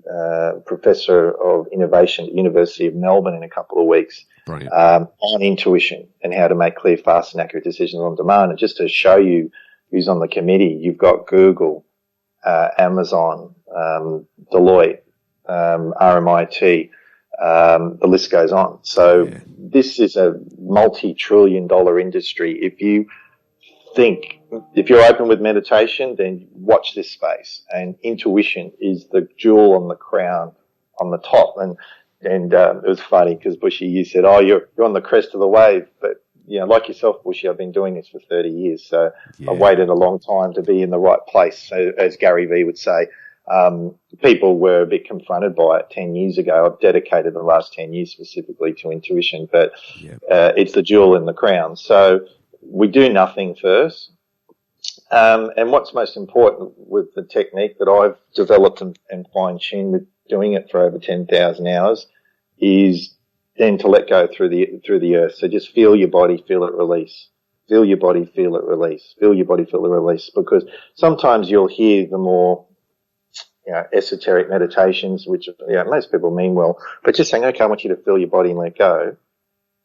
Professor of Innovation at the University of Melbourne in a couple of weeks on intuition and how to make clear, fast and accurate decisions on demand. And just to show you who's on the committee, you've got Google, Amazon, Deloitte, RMIT, the list goes on. So this is a multi-trillion-dollar industry. If you're open with meditation, then watch this space. And intuition is the jewel on the crown on the top. And it was funny because Bushy, you said, "Oh, you're on the crest of the wave," but like yourself, Bushy, I've been doing this for 30 years, so I've waited a long time to be in the right place. So, as Gary Vee would say, people were a bit confronted by it 10 years ago. I've dedicated the last 10 years specifically to intuition, but it's the jewel in the crown. So we do nothing first. And what's most important with the technique that I've developed and fine-tuned with doing it for over 10,000 hours is then to let go through the earth. So just feel your body, feel it release. Feel your body, feel it release. Feel your body, feel it release. Because sometimes you'll hear the more esoteric meditations, which most people mean well, but just saying, okay, I want you to feel your body and let go.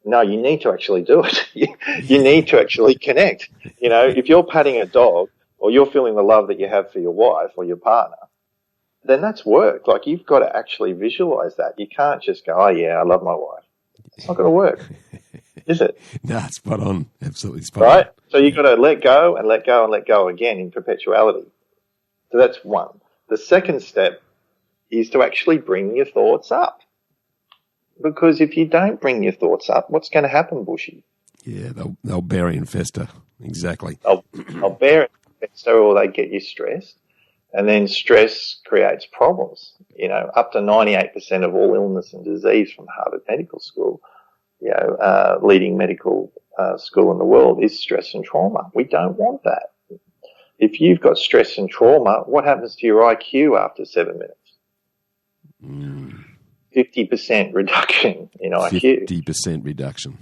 No, you need to actually do it. You need to actually connect. If you're patting a dog or you're feeling the love that you have for your wife or your partner, then that's work. Like, you've got to actually visualize that. You can't just go, "Oh yeah, I love my wife." It's not going to work, is it? No, spot on. Absolutely spot on. Right? So you've got to let go and let go and let go again in perpetuality. So that's one. The second step is to actually bring your thoughts up. Because if you don't bring your thoughts up, what's going to happen, Bushy? Yeah, they'll bury and fester. Exactly. They'll bury and fester, or they get you stressed. And then stress creates problems. Up to 98% of all illness and disease from Harvard Medical School, leading medical school in the world, is stress and trauma. We don't want that. If you've got stress and trauma, what happens to your IQ after 7 minutes? 50% reduction in IQ. 50% reduction.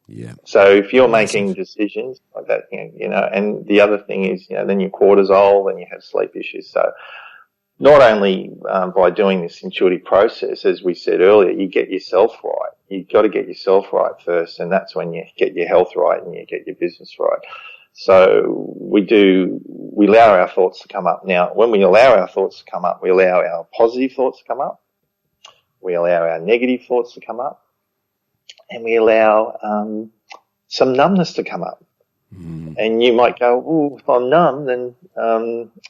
Yeah. So if you're making decisions like that, and the other thing is, then your cortisol, then you have sleep issues. So not only by doing this intuitive process, as we said earlier, you get yourself right. You've got to get yourself right first, and that's when you get your health right and you get your business right. So we allow our thoughts to come up. Now, when we allow our thoughts to come up, we allow our positive thoughts to come up. We allow our negative thoughts to come up, and we allow some numbness to come up. And you might go, "Oh, if I'm numb, then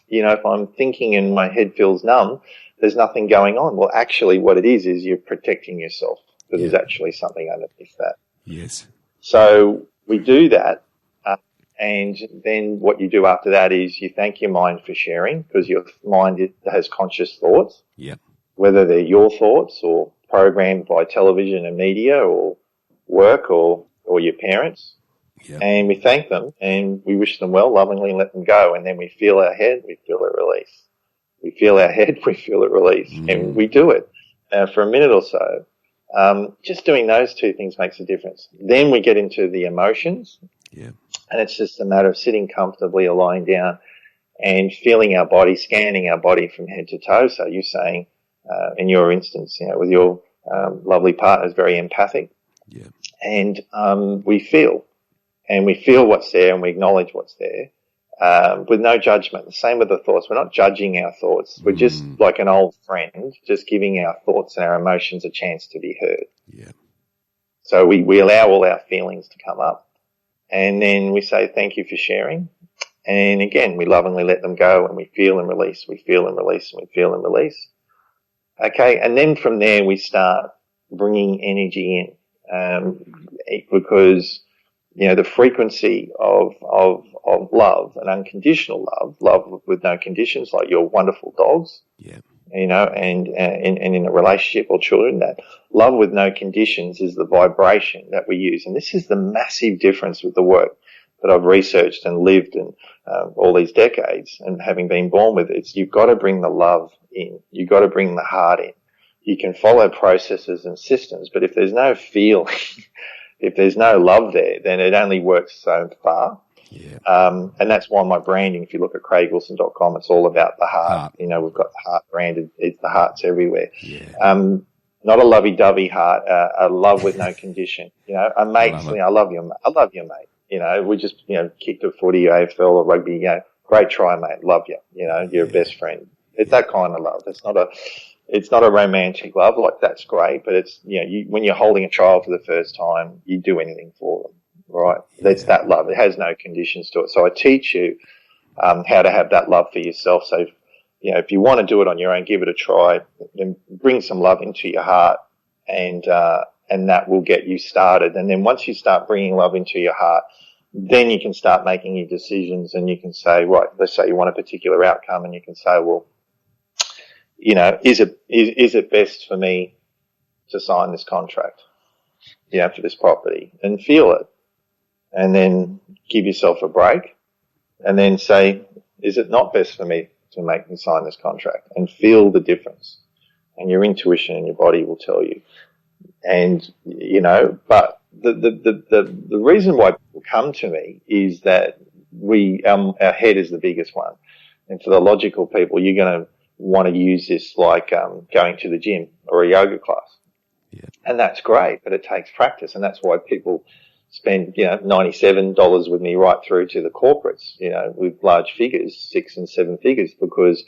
if I'm thinking and my head feels numb, there's nothing going on." Well, actually, what it is you're protecting yourself, because there's actually something underneath that. Yes. So we do that, and then what you do after that is you thank your mind for sharing, because your mind has conscious thoughts. Yep. Whether they're your thoughts or programmed by television and media or work or your parents. Yep. And we thank them and we wish them well, lovingly, and let them go. And then we feel our head, we feel it release. We feel our head, we feel it release. And we do it for a minute or so. Just doing those two things makes a difference. Then we get into the emotions. Yeah. And it's just a matter of sitting comfortably or lying down and feeling our body, scanning our body from head to toe. So you're saying, in your instance, with your lovely partner, is very empathic. Yeah. And we feel what's there and we acknowledge what's there with no judgment. The same with the thoughts. We're not judging our thoughts. We're just like an old friend, just giving our thoughts and our emotions a chance to be heard. Yeah. So we allow all our feelings to come up, and then we say thank you for sharing. And again, we lovingly let them go, and we feel and release. We feel and release, and we feel and release. Okay, and then from there we start bringing energy in, because the frequency of love and unconditional love with no conditions, like your wonderful dogs, and in a relationship or children, that love with no conditions is the vibration that we use. And this is the massive difference with the work that I've researched and lived in all these decades, and having been born with it. You've got to bring the love in. You've got to bring the heart in. You can follow processes and systems, but if there's no feeling, if there's no love there, then it only works so far. Yeah. And that's why my branding, if you look at craighwilson.com, it's all about the heart. We've got the heart branded. The heart's everywhere. Yeah. Not a lovey-dovey heart, a love with no condition. A mate, I love you, mate. We just, kicked a footy, AFL or rugby, great try, mate. Love you. You're a best friend. It's that kind of love. It's not a romantic love. Like, that's great, but it's, when you're holding a child for the first time, you do anything for them, right? That's that love. It has no conditions to it. So I teach you, how to have that love for yourself. So, if you want to do it on your own, give it a try and bring some love into your heart, and that will get you started. And then once you start bringing love into your heart, then you can start making your decisions, and you can say, right, let's say you want a particular outcome, and you can say, well, is it best for me to sign this contract, for this property, and feel it, and then give yourself a break, and then say, is it not best for me to make me sign this contract, and feel the difference, and your intuition and your body will tell you. And, but the reason why people come to me is that our head is the biggest one. And for the logical people, you're going to want to use this like, going to the gym or a yoga class. Yeah. And that's great, but it takes practice. And that's why people spend, $97 with me right through to the corporates, with large figures, 6 and 7 figures, because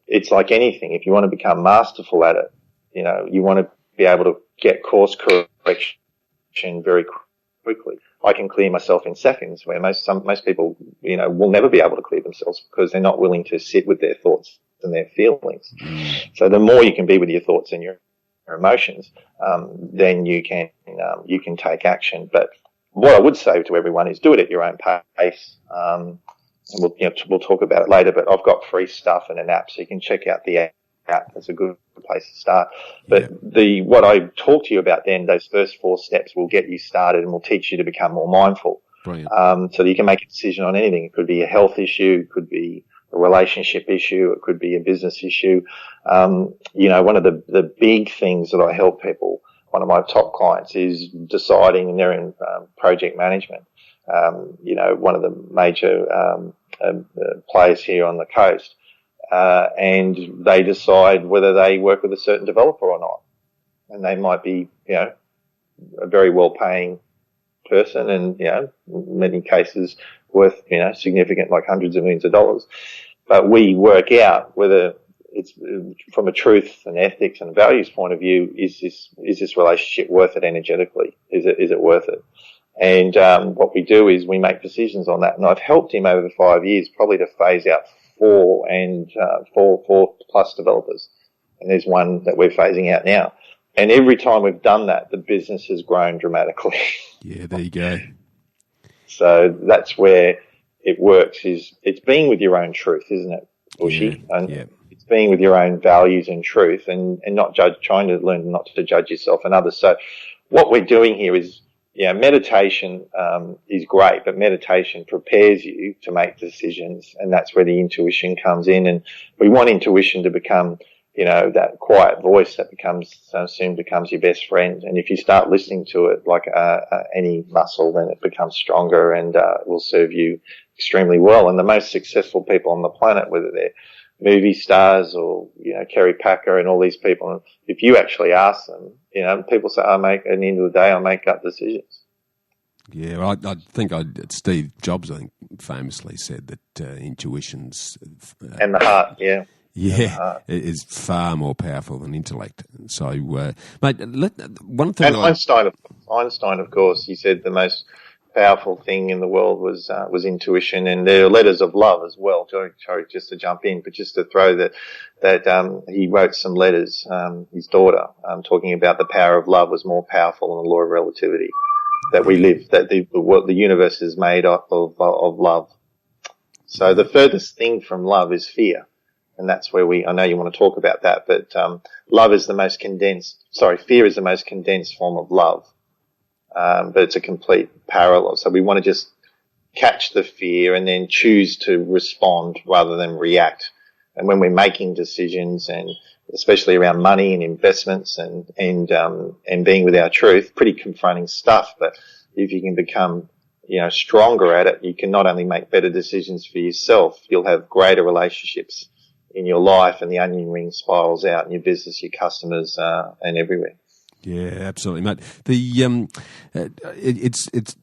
it's like anything. If you want to become masterful at it, you want to be able to get course correction very quickly. I can clear myself in seconds, where most people, will never be able to clear themselves because they're not willing to sit with their thoughts and their feelings. So the more you can be with your thoughts and your emotions, then you can take action. But what I would say to everyone is do it at your own pace. And we'll talk about it later, but I've got free stuff and an app, so you can check out the app. That's a good place to start. But what I talk to you about then, those first 4 steps will get you started and will teach you to become more mindful. Brilliant. So that you can make a decision on anything. It could be a health issue, it could be a relationship issue, it could be a business issue. One of the big things that I help people, one of my top clients, is deciding, and they're in project management. One of the major players here on the coast. And they decide whether they work with a certain developer or not. And they might be, a very well-paying person, and, in many cases worth, significant, like hundreds of millions of dollars. But we work out whether it's from a truth and ethics and values point of view, is this relationship worth it energetically? Is it worth it? And what we do is we make decisions on that. And I've helped him over 5 years probably to phase out 4 plus developers, and there's one that we're phasing out now. And every time we've done that, the business has grown dramatically. Yeah, there you go. So that's where it works. It's being with your own truth, isn't it, Bushy? And it's being with your own values and truth, and not trying to learn not to judge yourself and others. So what we're doing here is, meditation is great, but meditation prepares you to make decisions, and that's where the intuition comes in. And we want intuition to become, that quiet voice that soon becomes your best friend. And if you start listening to it like any muscle, then it becomes stronger and will serve you extremely well. And the most successful people on the planet, whether they're movie stars or, Kerry Packer and all these people, if you actually ask them, people say, at the end of the day, I make gut decisions. Yeah, well, I think Steve Jobs, famously said that intuition's... and the heart, yeah. Yeah, it is far more powerful than intellect. So, mate, one thing... And Einstein, of course, he said the most powerful thing in the world was intuition, and there are letters of love as well. Sorry, just to jump in, but just to throw that he wrote some letters, his daughter, talking about the power of love was more powerful than the law of relativity, that we live, that the universe is made up of love. So the furthest thing from love is fear. And that's where I know you want to talk about that, but fear is the most condensed form of love. But it's a complete parallel. So we want to just catch the fear and then choose to respond rather than react. And when we're making decisions, and especially around money and investments and being with our truth, pretty confronting stuff. But if you can become, stronger at it, you can not only make better decisions for yourself, you'll have greater relationships in your life, and the onion ring spirals out in your business, your customers, and everywhere. Yeah, absolutely, mate. It's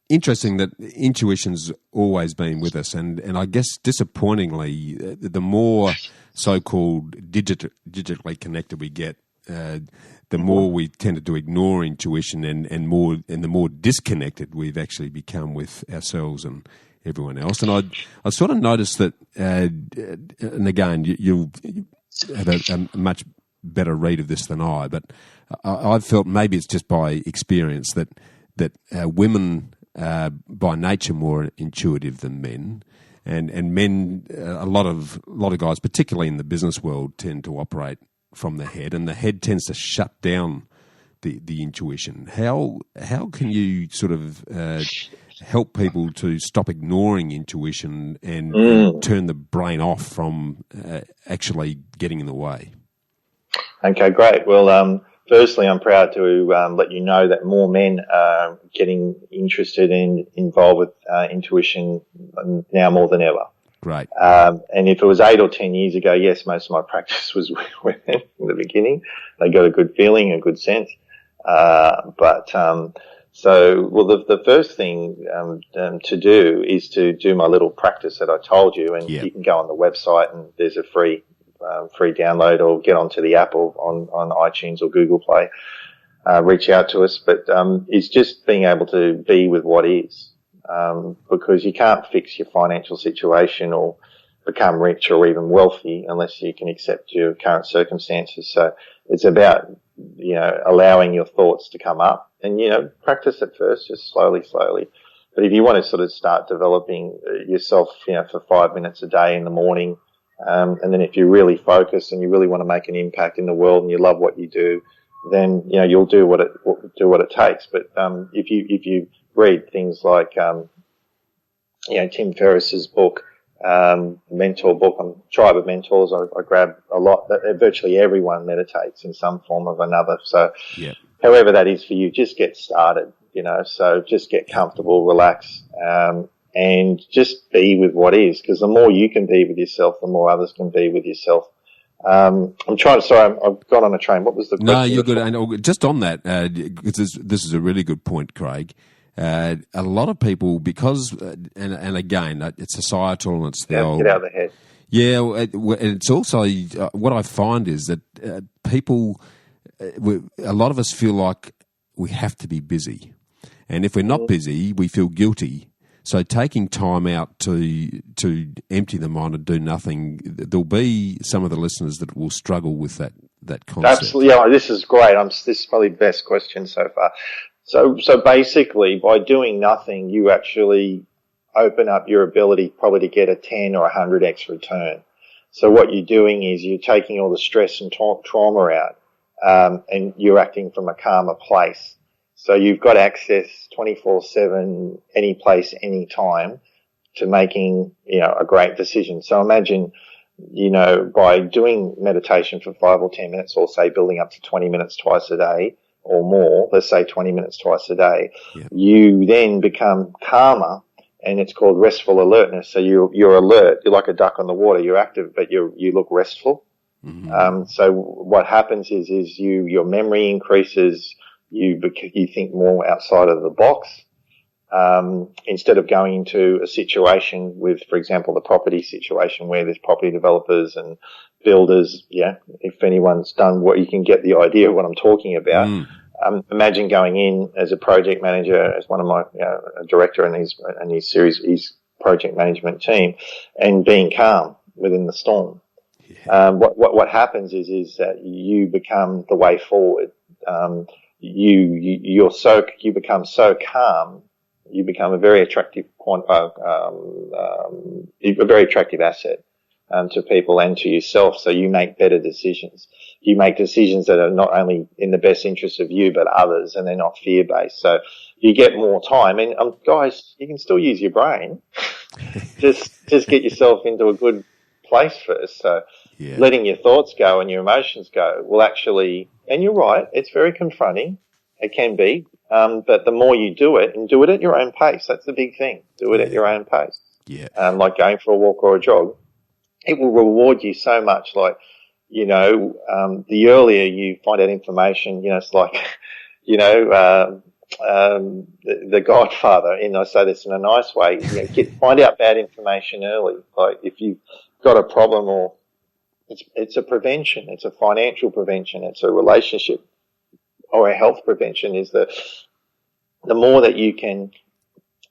interesting that intuition's always been with us, and I guess disappointingly, the more so-called digitally connected we get, the more we tended to ignore intuition, and the more disconnected we've actually become with ourselves and everyone else. And I sort of noticed that, and again, you have a much better read of this than I, but I've felt, maybe it's just by experience, that women by nature more intuitive than men, and men, a lot of guys, particularly in the business world, tend to operate from the head, and the head tends to shut down the intuition. How can you sort of help people to stop ignoring intuition and turn the brain off from actually getting in the way? Okay, great. Well, firstly, I'm proud to let you know that more men are getting interested and involved with intuition now more than ever. Great. And if it was 8 or 10 years ago, yes, most of my practice was with women in the beginning. They got a good feeling, a good sense. The first thing to do is to do my little practice that I told you, and you can go on the website and there's a free download, or get onto the app or on iTunes or Google Play. Reach out to us, but it's just being able to be with what is, because you can't fix your financial situation or become rich or even wealthy unless you can accept your current circumstances. So it's about, allowing your thoughts to come up, and, practice at first, just slowly. But if you want to sort of start developing yourself, for 5 minutes a day in the morning, and then if you really focus and you really want to make an impact in the world and you love what you do, then, you'll do what it takes. But, if you read things like, Tim Ferriss's book, mentor book on Tribe of Mentors, I grab a lot. Virtually everyone meditates in some form or another. So however that is for you, just get started, so just get comfortable, relax, and just be with what is, because the more you can be with yourself, the more others can be with yourself. I've got on a train. What was the question? No, you're good. And just on that, this is a really good point, Craig. A lot of people, because, and again, it's societal and it's get out of the head. Yeah, it's also, what I find is that people, a lot of us feel like we have to be busy. And if we're not busy, we feel guilty. So taking time out to empty the mind and do nothing, there'll be some of the listeners that will struggle with that concept. Absolutely. Yeah, this is great. This is probably the best question so far. So basically, by doing nothing, you actually open up your ability probably to get a 10 or 100x return. So what you're doing is you're taking all the stress and trauma out, and you're acting from a calmer place. So you've got access 24/7, any place, any time, to making, a great decision. So imagine, by doing meditation for 5 or 10 minutes, or say building up to 20 minutes twice a day or more, let's say 20 minutes twice a day, you then become calmer, and it's called restful alertness. So you're alert. You're like a duck on the water. You're active, but you look restful. Mm-hmm. So what happens is your memory increases. You think more outside of the box. Instead of going into a situation with, for example, the property situation where there's property developers and builders. Yeah. If anyone's done what, you can get the idea of what I'm talking about. Imagine going in as a project manager, as one of my, a director in his project management team, and being calm within the storm. Yeah. What happens is that you become the way forward. You become so calm, you become a very attractive asset. to people and to yourself. So you make better decisions. You make decisions that are not only in the best interest of you, but others, and they're not fear-based. So you get more time. And guys, you can still use your brain. just get yourself into a good place first. So letting your thoughts go and your emotions go will actually, and you're right, it's very confronting. It can be. But the more you do it, and do it at your own pace, that's the big thing. Do it at your own pace. Yeah. Like going for a walk or a jog, it will reward you so much. Like, the earlier you find out information, it's like, the Godfather, and I say this in a nice way, find out bad information early. Like if you've got a problem, or it's a prevention, it's a financial prevention, it's a relationship or a health prevention, is that the more that you can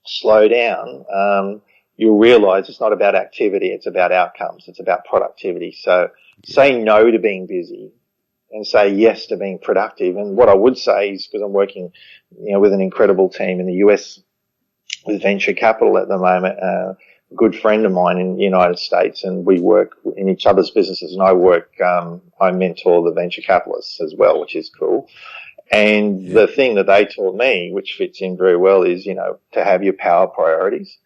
slow down, you'll realize it's not about activity, it's about outcomes, it's about productivity. So say no to being busy and say yes to being productive. And what I would say is, because I'm working, with an incredible team in the US with venture capital at the moment, a good friend of mine in the United States, and we work in each other's businesses, and I mentor the venture capitalists as well, which is cool. And the thing that they taught me, which fits in very well, is, to have your power priorities.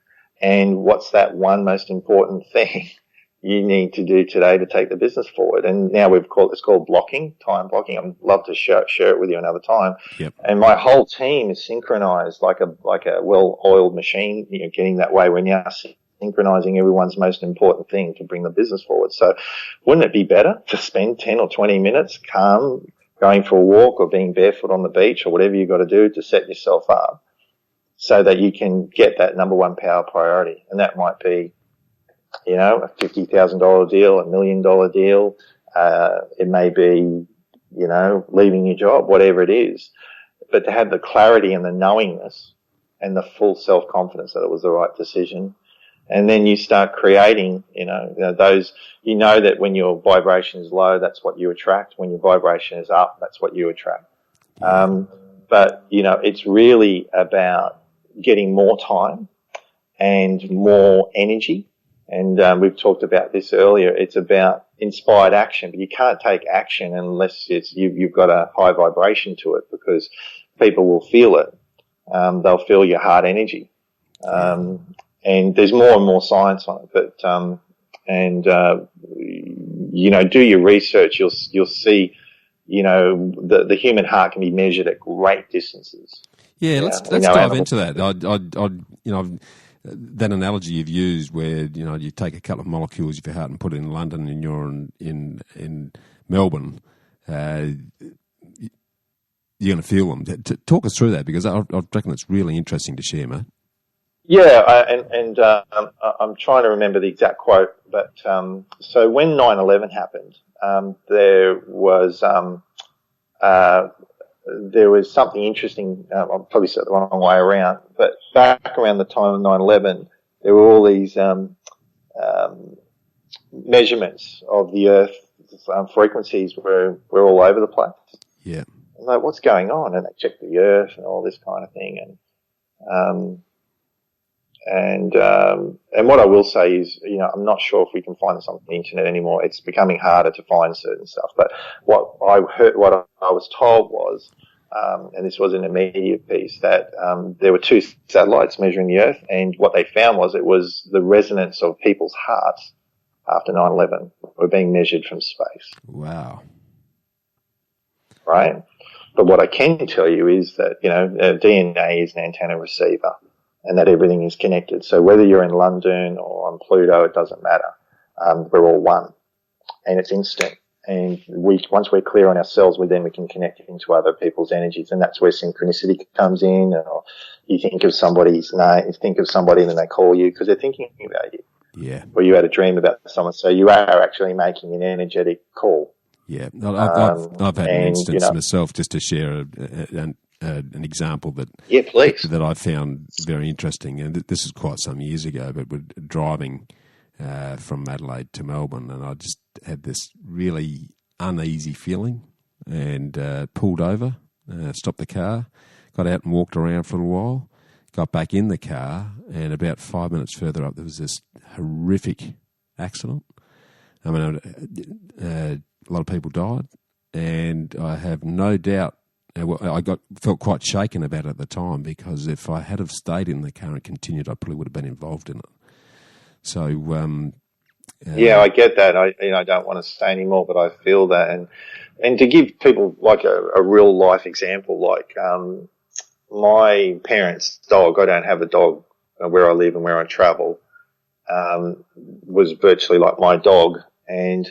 And what's that one most important thing you need to do today to take the business forward? And now it's called blocking, time blocking. I'd love to share it with you another time. Yep. And my whole team is synchronized like a well-oiled machine, getting that way. We're now synchronizing everyone's most important thing to bring the business forward. So wouldn't it be better to spend 10 or 20 minutes calm, going for a walk or being barefoot on the beach or whatever you've got to do to set yourself up so that you can get that number one power priority? And that might be, a $50,000 deal, $1 million deal. It may be, leaving your job, whatever it is. But to have the clarity and the knowingness and the full self-confidence that it was the right decision. And then you start creating, that when your vibration is low, that's what you attract. When your vibration is up, that's what you attract. But it's really about getting more time and more energy. And we've talked about this earlier. It's about inspired action, but you can't take action unless you've got a high vibration to it, because people will feel it. They'll feel your heart energy. And there's more and more science on it, but do your research. You'll see, the human heart can be measured at great distances. Yeah, let's dive into that. That analogy you've used, where you take a couple of molecules of your heart and put it in London, and you're in Melbourne, you're going to feel them. Talk us through that, because I reckon it's really interesting to share, mate. Yeah, I'm trying to remember the exact quote, but so when 9/11 happened, there was something interesting. I'll probably say it the wrong way around, but back around the time of 9/11, there were all these measurements of the Earth's frequencies were all over the place. Yeah, I'm like, what's going on? And they checked the Earth and all this kind of thing, and what I will say is, I'm not sure if we can find this on the internet anymore. It's becoming harder to find certain stuff. But what I was told was, and this was in a media piece, that there were two satellites measuring the Earth, and what they found was it was the resonance of people's hearts after 9/11 were being measured from space. Wow. Right? But what I can tell you is that, DNA is an antenna receiver, and that everything is connected. So whether you're in London or on Pluto, it doesn't matter. We're all one, and it's instant. And once we're clear on ourselves, we can connect into other people's energies, and that's where synchronicity comes in. Or you think of somebody's name, and then they call you because they're thinking about you. Yeah. Or you had a dream about someone, so you are actually making an energetic call. Yeah, I've had an instance myself, just to share an example that that I found very interesting, and this is quite some years ago. But we're driving from Adelaide to Melbourne, and I just had this really uneasy feeling, and pulled over, stopped the car, got out and walked around for a little while, got back in the car, and about 5 minutes further up, there was this horrific accident. I mean, a lot of people died, and I have no doubt. I felt quite shaken about it at the time, because if I had have stayed in the car and continued, I probably would have been involved in it. So, yeah, I get that. I don't want to say anymore, but I feel that. And to give people like a real life example, like my parents' dog, I don't have a dog where I live and where I travel, was virtually like my dog. And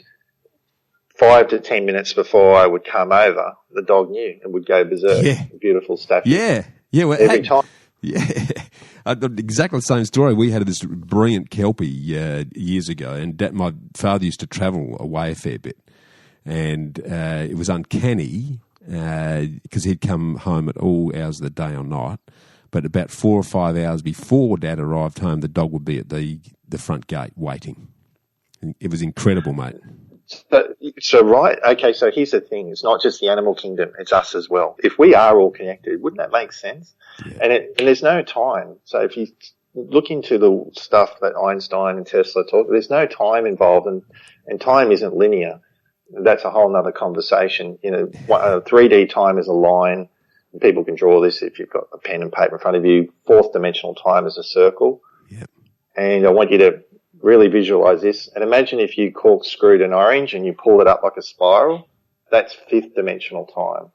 5 to 10 minutes before I would come over, the dog knew and would go berserk. Yeah. Beautiful stuff. Yeah. Well, every time. Yeah. Exactly the same story. We had this brilliant Kelpie years ago, and my father used to travel away a fair bit. And it was uncanny because he'd come home at all hours of the day or night. But about 4 or 5 hours before Dad arrived home, the dog would be at the front gate waiting. It was incredible, mate. So right, okay, so here's the thing. It's not just the animal kingdom, it's us as well. If we are all connected, wouldn't that make sense? Yeah. And there's no time. So if you look into the stuff that Einstein and Tesla talk, there's no time involved, and time isn't linear. That's a whole nother conversation. 3D time is a line. People can draw this if you've got a pen and paper in front of you. Fourth dimensional time is a circle. Yep. And I want you to really visualize this, and imagine if you corkscrewed an orange and you pulled it up like a spiral. That's fifth dimensional time.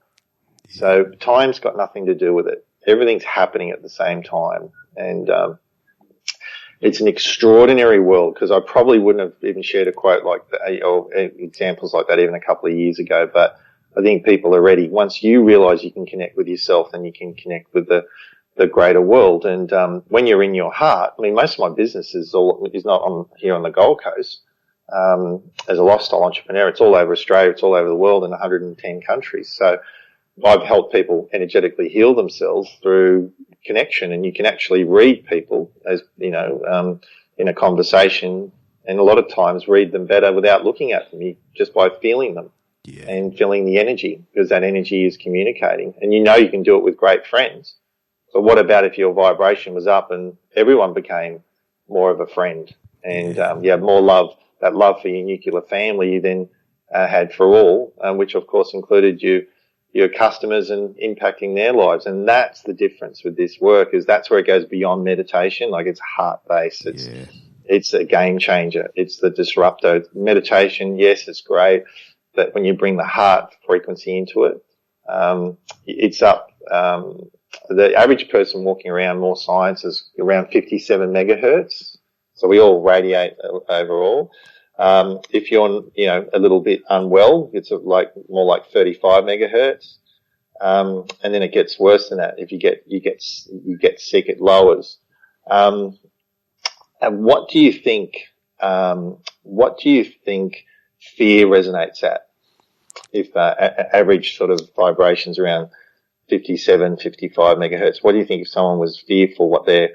Yeah. So time's got nothing to do with it. Everything's happening at the same time, and it's an extraordinary world, because I probably wouldn't have even shared a quote like that or examples like that even a couple of years ago. But I think people are ready. Once you realize you can connect with yourself, then you can connect with the greater world. And when you're in your heart, I mean, most of my business is not here on the Gold Coast. As a lifestyle entrepreneur, it's all over Australia, it's all over the world in 110 countries. So I've helped people energetically heal themselves through connection, and you can actually read people, as in a conversation, and a lot of times read them better without looking at them, just by feeling them. Yeah. And feeling the energy, because that energy is communicating. And you can do it with great friends. But what about if your vibration was up and everyone became more of a friend, and you have more love, that love for your nuclear family you then had for all, which of course included your customers and impacting their lives. And that's the difference with this work, is that's where it goes beyond meditation. Like, it's heart based. It's a game changer. It's the disruptor. Meditation, yes, it's great, but when you bring the heart frequency into it, it's up. The average person walking around, more science, is around 57 megahertz. So we all radiate overall. If you're, a little bit unwell, it's more like 35 megahertz. And then it gets worse than that. If you get sick, it lowers. And what do you think fear resonates at? If average sort of vibrations around 57, 55 megahertz. What do you think if someone was fearful, what their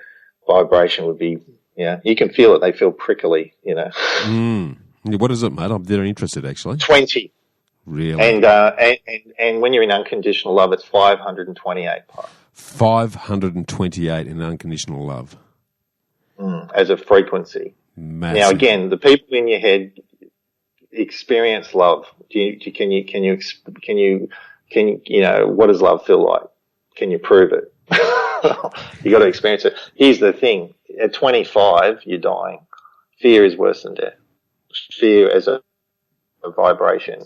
vibration would be? You can feel it. They feel prickly, What is it, mate? I'm very interested, actually. 20. Really? And when you're in unconditional love, it's 528. 528 in unconditional love. As a frequency. Massive. Now, again, the people in your head experience love. Can you, what does love feel like? Can you prove it? You got to experience it. Here's the thing. At 25, you're dying. Fear is worse than death. Fear as a vibration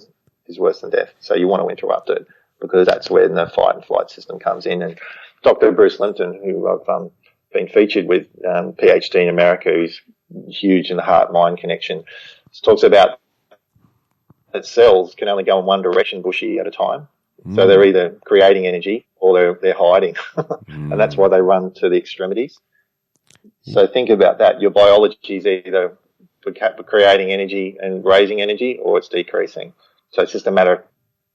is worse than death. So you want to interrupt it, because that's when the fight and flight system comes in. And Dr. Bruce Linton, who I've been featured with, PhD in America, who's huge in the heart-mind connection, talks about that cells can only go in one direction, bushy, at a time. So they're either creating energy or they're hiding. And that's why they run to the extremities. So think about that. Your biology is either creating energy and raising energy, or it's decreasing. So it's just a matter of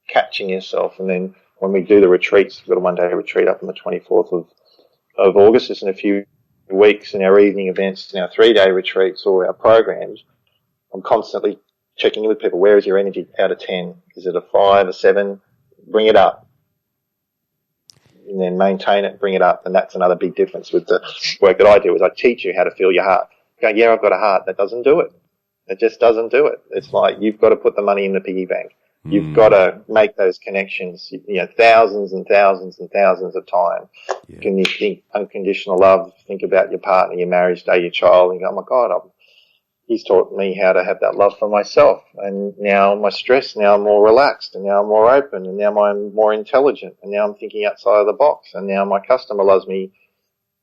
catching yourself. And then when we do the retreats, we've got a one-day retreat up on the 24th of August, just in a few weeks, and our evening events and our 3-day retreats or our programs, I'm constantly checking in with people. Where is your energy out of 10? Is it a 5, a 7? Bring it up. And then maintain it, bring it up. And that's another big difference with the work that I do, is I teach you how to feel your heart. Go, yeah, I've got a heart. That doesn't do it. It just doesn't do it. It's like you've got to put the money in the piggy bank. You've got to make those connections, thousands and thousands and thousands of times. Yeah. Can you think unconditional love, think about your partner, your marriage day, your child, and go, oh my God, he's taught me how to have that love for myself. And now my stress, now I'm more relaxed, and now I'm more open, and now I'm more intelligent, and now I'm thinking outside of the box, and now my customer loves me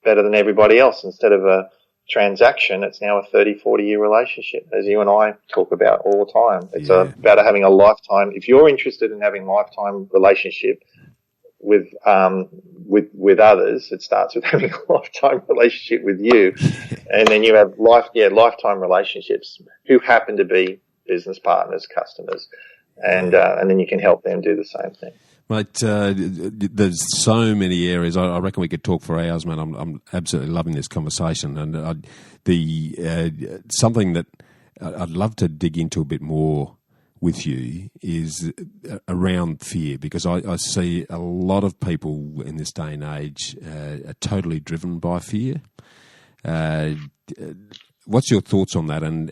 better than everybody else. Instead of a transaction, it's now a 30, 40-year relationship, as you and I talk about all the time. It's about having a lifetime. If you're interested in having a lifetime relationship with others, it starts with having a lifetime relationship with you. And then you have lifetime relationships who happen to be business partners, customers, and then you can help them do the same thing. Mate, there's so many areas. I reckon we could talk for hours, man. I'm absolutely loving this conversation, and something that I'd love to dig into a bit more with you is around fear, because I see a lot of people in this day and age are totally driven by fear. What's your thoughts on that? And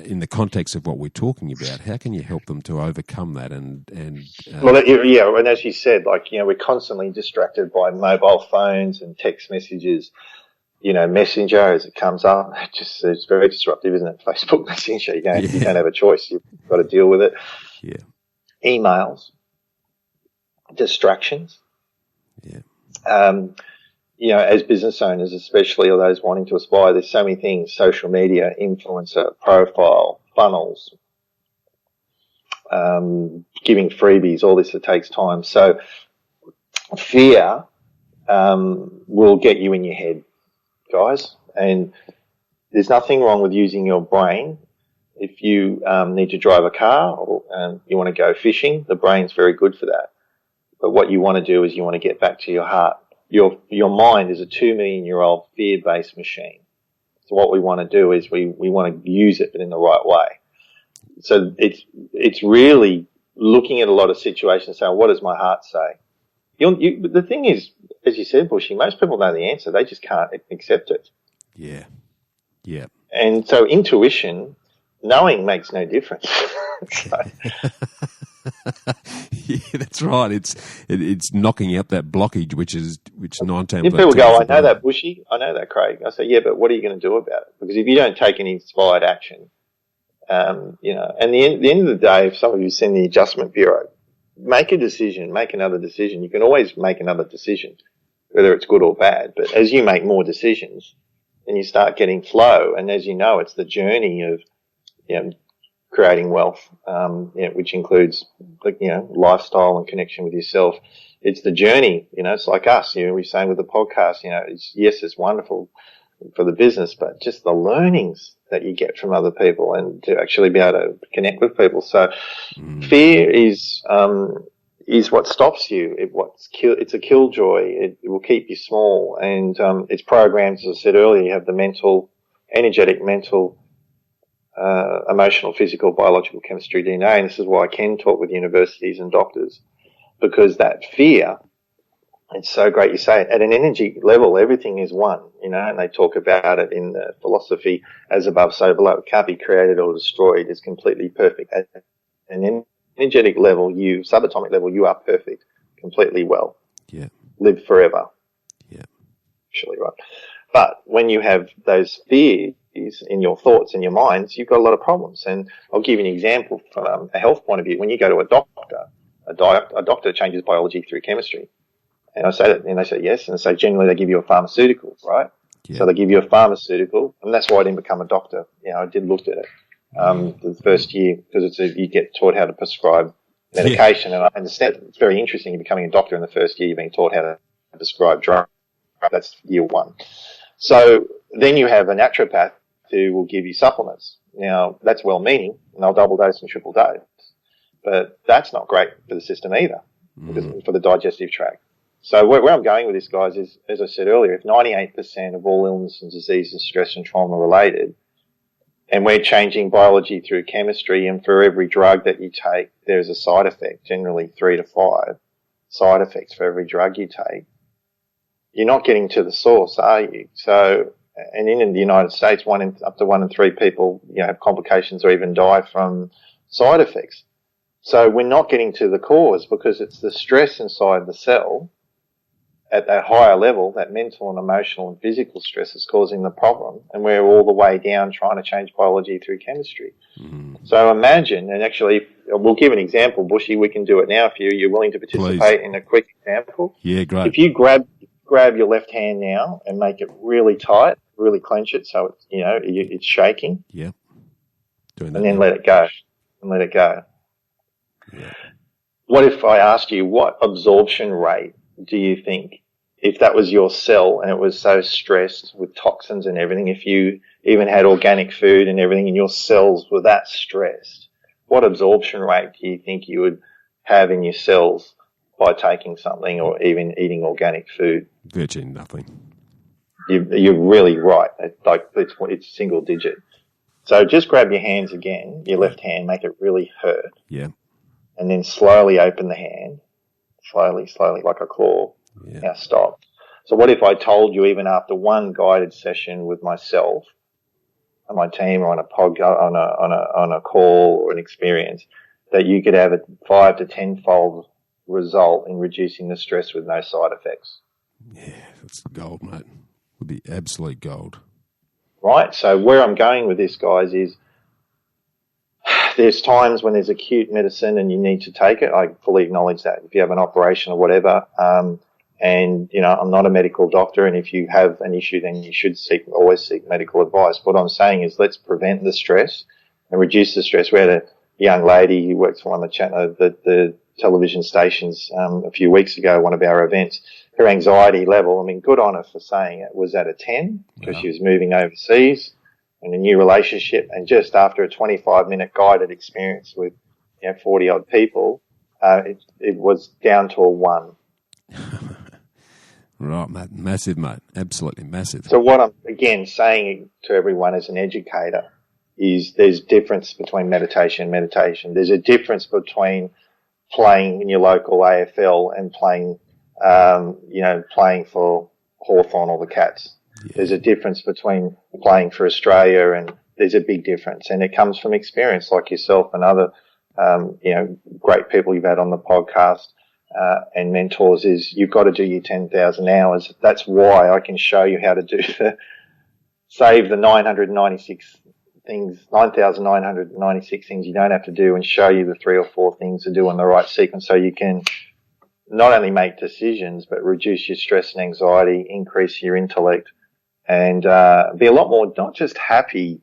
in the context of what we're talking about, how can you help them to overcome that? Well, and as you said, we're constantly distracted by mobile phones and text messages. Messenger, as it comes up, it's very disruptive, isn't it? Facebook Messenger, you don't have a choice. You've got to deal with it. Yeah. Emails, distractions. Yeah. As business owners, especially, or those wanting to aspire, there's so many things: social media, influencer, profile, funnels, giving freebies, all this that takes time. So fear will get you in your head, guys, and there's nothing wrong with using your brain. If you need to drive a car or you want to go fishing, the brain's very good for that. But what you want to do is you want to get back to your heart. Your mind is a 2 million-year-old fear-based machine. So what we want to do is we want to use it, but in the right way. So it's really looking at a lot of situations and saying, what does my heart say? The thing is, as you said, Bushy, most people know the answer. They just can't accept it. Yeah. Yeah. And so intuition, knowing makes no difference. Yeah, that's right. It's knocking out that blockage, which 9 times. People go, I know that, Bushy. I know that, Craig. I say, yeah, but what are you going to do about it? Because if you don't take any inspired action, and the end of the day, if some of you send the Adjustment Bureau, make a decision, make another decision. You can always make another decision, whether it's good or bad. But as you make more decisions, then you start getting flow. And as you know, it's the journey of, creating wealth, which includes, lifestyle and connection with yourself. It's the journey, it's like us, we're saying with the podcast, it's wonderful for the business, but just the learnings that you get from other people and to actually be able to connect with people. So fear is what stops you. It's a killjoy. It will keep you small, and it's programmed, as I said earlier. You have the energetic mental, emotional, physical, biological, chemistry, DNA, and this is why I can talk with universities and doctors, because that fear, it's so great you say it, at an energy level, everything is one, and they talk about it in the philosophy, as above, so below. It can't be created or destroyed. It's completely perfect. At an energetic level, subatomic level, you are perfect, completely well. Yeah. Live forever. Yeah. Actually, right. But when you have those fears in your thoughts and your minds, you've got a lot of problems. And I'll give you an example from a health point of view. When you go to a doctor changes biology through chemistry. And I say that, and they say yes. And so generally they give you a pharmaceutical, right? Yeah. So they give you a pharmaceutical, and that's why I didn't become a doctor. I did look at it the first year, because you get taught how to prescribe medication. Yeah. And I understand it's very interesting. You're becoming a doctor in the first year, you're being taught how to prescribe drugs. That's year one. So then you have a naturopath who will give you supplements. Now, that's well-meaning, and they'll double dose and triple dose. But that's not great for the system either, for the digestive tract. So where I'm going with this, guys, is, as I said earlier, if 98% of all illness and disease is stress and trauma related, and we're changing biology through chemistry, and for every drug that you take, there's a side effect, generally 3 to 5 side effects for every drug you take, you're not getting to the source, are you? So And in the United States, up to 1 in 3 people, have complications or even die from side effects. So we're not getting to the cause because it's the stress inside the cell at that higher level, that mental and emotional and physical stress is causing the problem. And we're all the way down trying to change biology through chemistry. So imagine, and actually we'll give an example, Bushy, we can do it now if you're willing to participate in a quick example. Yeah, great. If you grab your left hand now and make it really tight, really clench it so it's, it's shaking. Yeah. And then let it go. Yeah. What if I asked you what absorption rate do you think, if that was your cell and it was so stressed with toxins and everything, if you even had organic food and everything and your cells were that stressed, what absorption rate do you think you would have in your cells by taking something or even eating organic food? Virtually nothing. You're really right. It's single digit. So just grab your hands again, your left hand, make it really hurt. Yeah. And then slowly open the hand. Slowly, like a claw. Yeah. Now stop. So what if I told you, even after one guided session with myself and my team, or on a call or an experience, that you could have a 5 to 10-fold result in reducing the stress with no side effects? Yeah, that's gold, mate. Would be absolute gold. Right. So where I'm going with this, guys, is there's times when there's acute medicine and you need to take it. I fully acknowledge that. If you have an operation or whatever, and I'm not a medical doctor, and if you have an issue, then you should always seek medical advice. What I'm saying is, let's prevent the stress and reduce the stress. We had a young lady who works for one of the television stations a few weeks ago, one of our events. Her anxiety level, good on her for saying it, was at a 10 because she was moving overseas in a new relationship, and just after a 25-minute guided experience with 40-odd people, it was down to a 1. Right, mate. Massive, mate. Absolutely massive. So what I'm, again, saying to everyone as an educator is there's difference between meditation and meditation. There's a difference between playing in your local AFL and playing for Hawthorn or the Cats. Yeah. There's a difference between playing for Australia, and there's a big difference. And it comes from experience, like yourself and other, great people you've had on the podcast, and mentors, is you've got to do your 10,000 hours. That's why I can show you how to save the 996 things, 9,996 things you don't have to do, and show you the 3 or 4 things to do in the right sequence, so you can not only make decisions, but reduce your stress and anxiety, increase your intellect, and be a lot more, not just happy,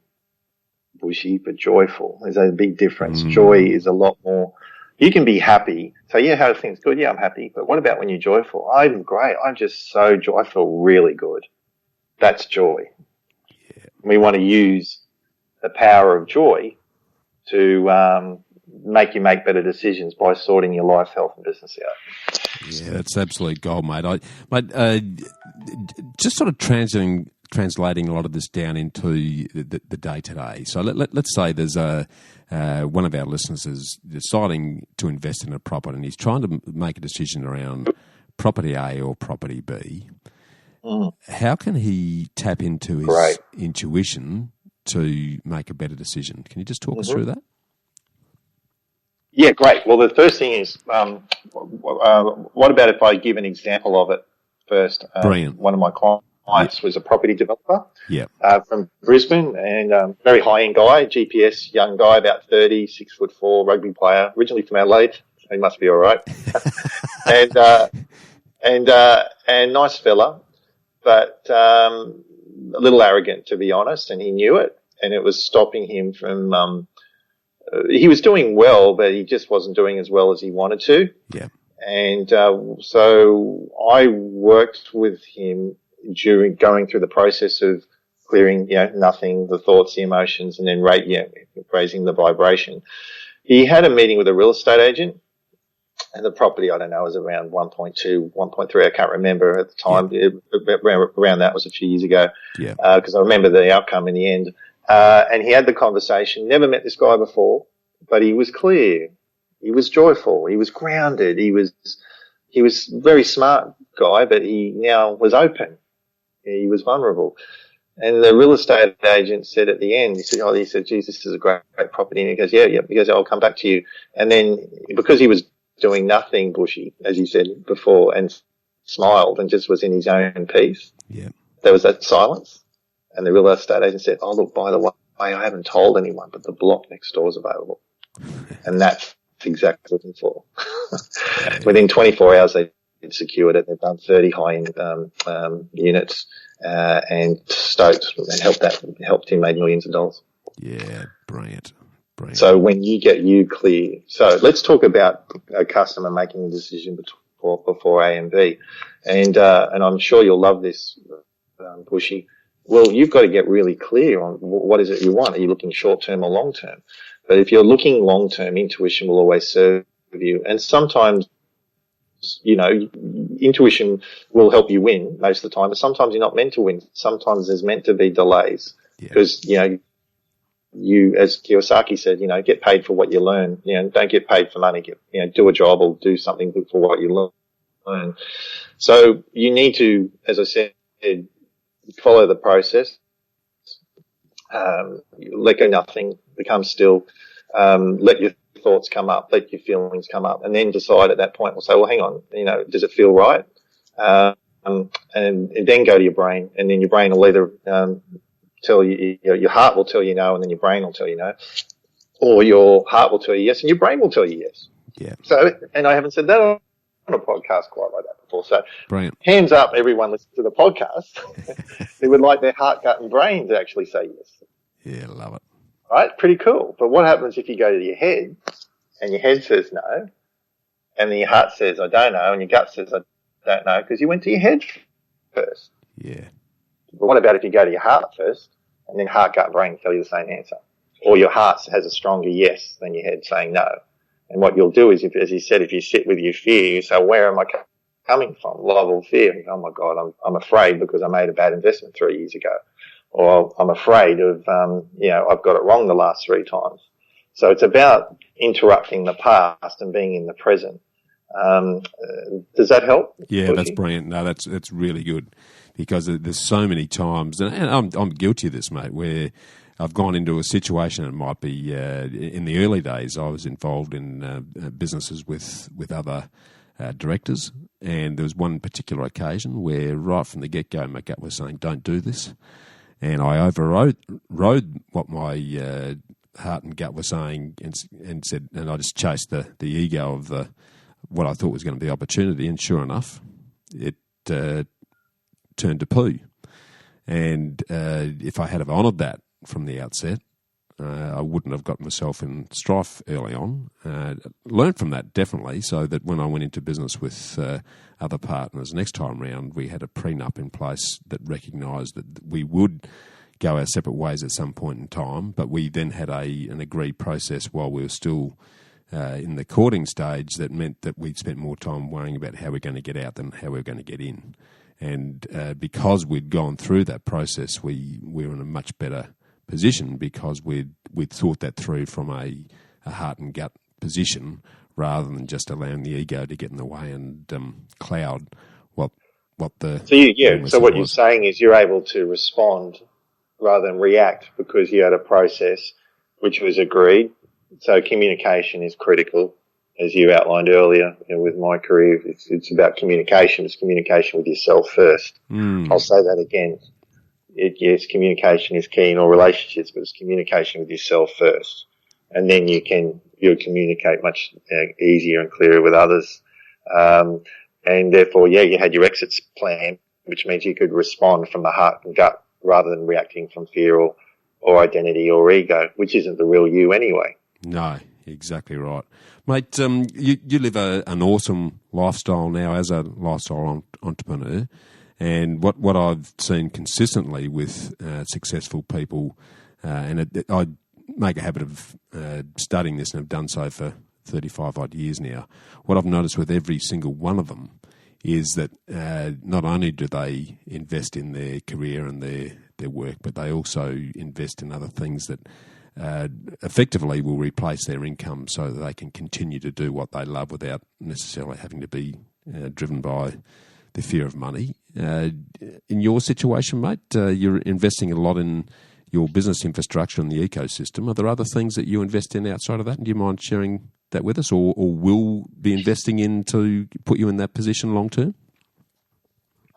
Bushy, but joyful. There's a big difference. Joy is a lot more. You can be happy. So, how are things? Good. Yeah, I'm happy. But what about when you're joyful? I'm great. I'm just so joy. I feel really good. That's joy. Yeah. We want to use the power of joy to make you make better decisions by sorting your life, health, and business out. Yeah, that's absolute gold, mate. Just sort of translating a lot of this down into the day-to-day. So let's say there's one of our listeners is deciding to invest in a property, and he's trying to make a decision around property A or property B. How can he tap into his intuition to make a better decision? Can you just talk us through that? Yeah, great. Well, the first thing is, what about if I give an example of it first? Brilliant. One of my clients was a property developer from Brisbane, and very high-end guy, GPS young guy, about 30, 6'4", rugby player, originally from Adelaide. So he must be all right. and nice fella, but a little arrogant, to be honest, and he knew it, and it was stopping him from he was doing well, but he just wasn't doing as well as he wanted to. Yeah. And so I worked with him during going through the process of clearing, nothing, the thoughts, the emotions, and then raising the vibration. He had a meeting with a real estate agent, and the property, I don't know, was around 1.2, 1.3. I can't remember at the time. Yeah. Around that was a few years ago. Yeah. Because I remember the outcome in the end. And he had the conversation, never met this guy before, but he was clear. He was joyful. He was grounded. He was a very smart guy, but he now was open. He was vulnerable. And the real estate agent said at the end, he said, geez, this is a great property. And he goes, yeah. He goes, I'll come back to you. And then because he was doing nothing bushy, as you said before, and smiled and just was in his own peace, there was that silence. And the real estate agent said, oh, look, by the way, I haven't told anyone, but the block next door is available. And that's exactly what I'm looking for. Within 24 hours, they secured it. They've done 30 high-end units. And stoked and helped him make millions of dollars. Yeah, brilliant. So when you get you clear, so let's talk about a customer making a decision before A and B, and I'm sure you'll love this, Bushy. Well, you've got to get really clear on what is it you want. Are you looking short term or long term? But if you're looking long term, intuition will always serve you, and sometimes, you know, intuition will help you win most of the time, but sometimes you're not meant to win. Sometimes there's meant to be delays because, you know, you, as Kiyosaki said, you know, get paid for what you learn. You know, don't get paid for money. Do a job or do something good for what you learn. So you need to, as I said, follow the process. Let go nothing, become still, let your thoughts come up, let your feelings come up, and then decide at that point. We'll say, well, hang on, you know, does it feel right? And then go to your brain, and then your brain will either tell you, your heart will tell you no, and then your brain will tell you no, or your heart will tell you yes, and your brain will tell you yes. Yeah. So, and I haven't said that on a podcast quite like that before. So, brilliant. Hands up, everyone listening to the podcast who would like their heart, gut, and brain to actually say yes. Yeah, love it. Right? Pretty cool. But what happens if you go to your head and your head says no, and then your heart says, I don't know, and your gut says, I don't know, because you went to your head first. Yeah. But what about if you go to your heart first, and then heart, gut, brain tell you the same answer? Or your heart has a stronger yes than your head saying no. And what you'll do is, as you said, if you sit with your fear, you say, where am I coming from? Love or fear? You go, oh my God, I'm afraid because I made a bad investment 3 years ago. Or I'm afraid of, I've got it wrong the last 3 times. So it's about interrupting the past and being in the present. Does that help? Yeah, that's brilliant. No, that's really good, because there's so many times, and I'm guilty of this, mate, where I've gone into a situation. It might be in the early days. I was involved in businesses with other directors, and there was one particular occasion where right from the get-go, my gut was saying, "Don't do this," and I overrode what my heart and gut were saying, and said, and I just chased the ego of what I thought was going to be opportunity, and sure enough, it turned to poo. And if I had have honoured that from the outset, I wouldn't have got myself in strife early on. Learned from that, definitely, so that when I went into business with other partners next time round, we had a prenup in place that recognised that we would go our separate ways at some point in time, but we then had an agreed process while we were still in the courting stage that meant that we'd spent more time worrying about how we're going to get out than how we're going to get in. And because we'd gone through that process, we were in a much better position because we'd thought that through from a heart and gut position, rather than just allowing the ego to get in the way and cloud what the... So what you're saying is you're able to respond rather than react because you had a process which was agreed. So communication is critical, as you outlined earlier. With my career, it's about communication. It's communication with yourself first. I'll say that again. Yes, communication is key in all relationships, but it's communication with yourself first, and then you'll communicate much easier and clearer with others. And therefore, you had your exits plan, which means you could respond from the heart and gut rather than reacting from fear or identity or ego, which isn't the real you anyway. No, exactly right. Mate, you live an awesome lifestyle now as a lifestyle entrepreneur, and what I've seen consistently with successful people, and I make a habit of studying this, and have done so for 35 odd years now, what I've noticed with every single one of them is that not only do they invest in their career and their work, but they also invest in other things that effectively will replace their income so that they can continue to do what they love without necessarily having to be driven by the fear of money. in your situation, mate? You're investing a lot in your business infrastructure and the ecosystem. Are there other things that you invest in outside of that? And do you mind sharing that with us, or will be investing in to put you in that position long term?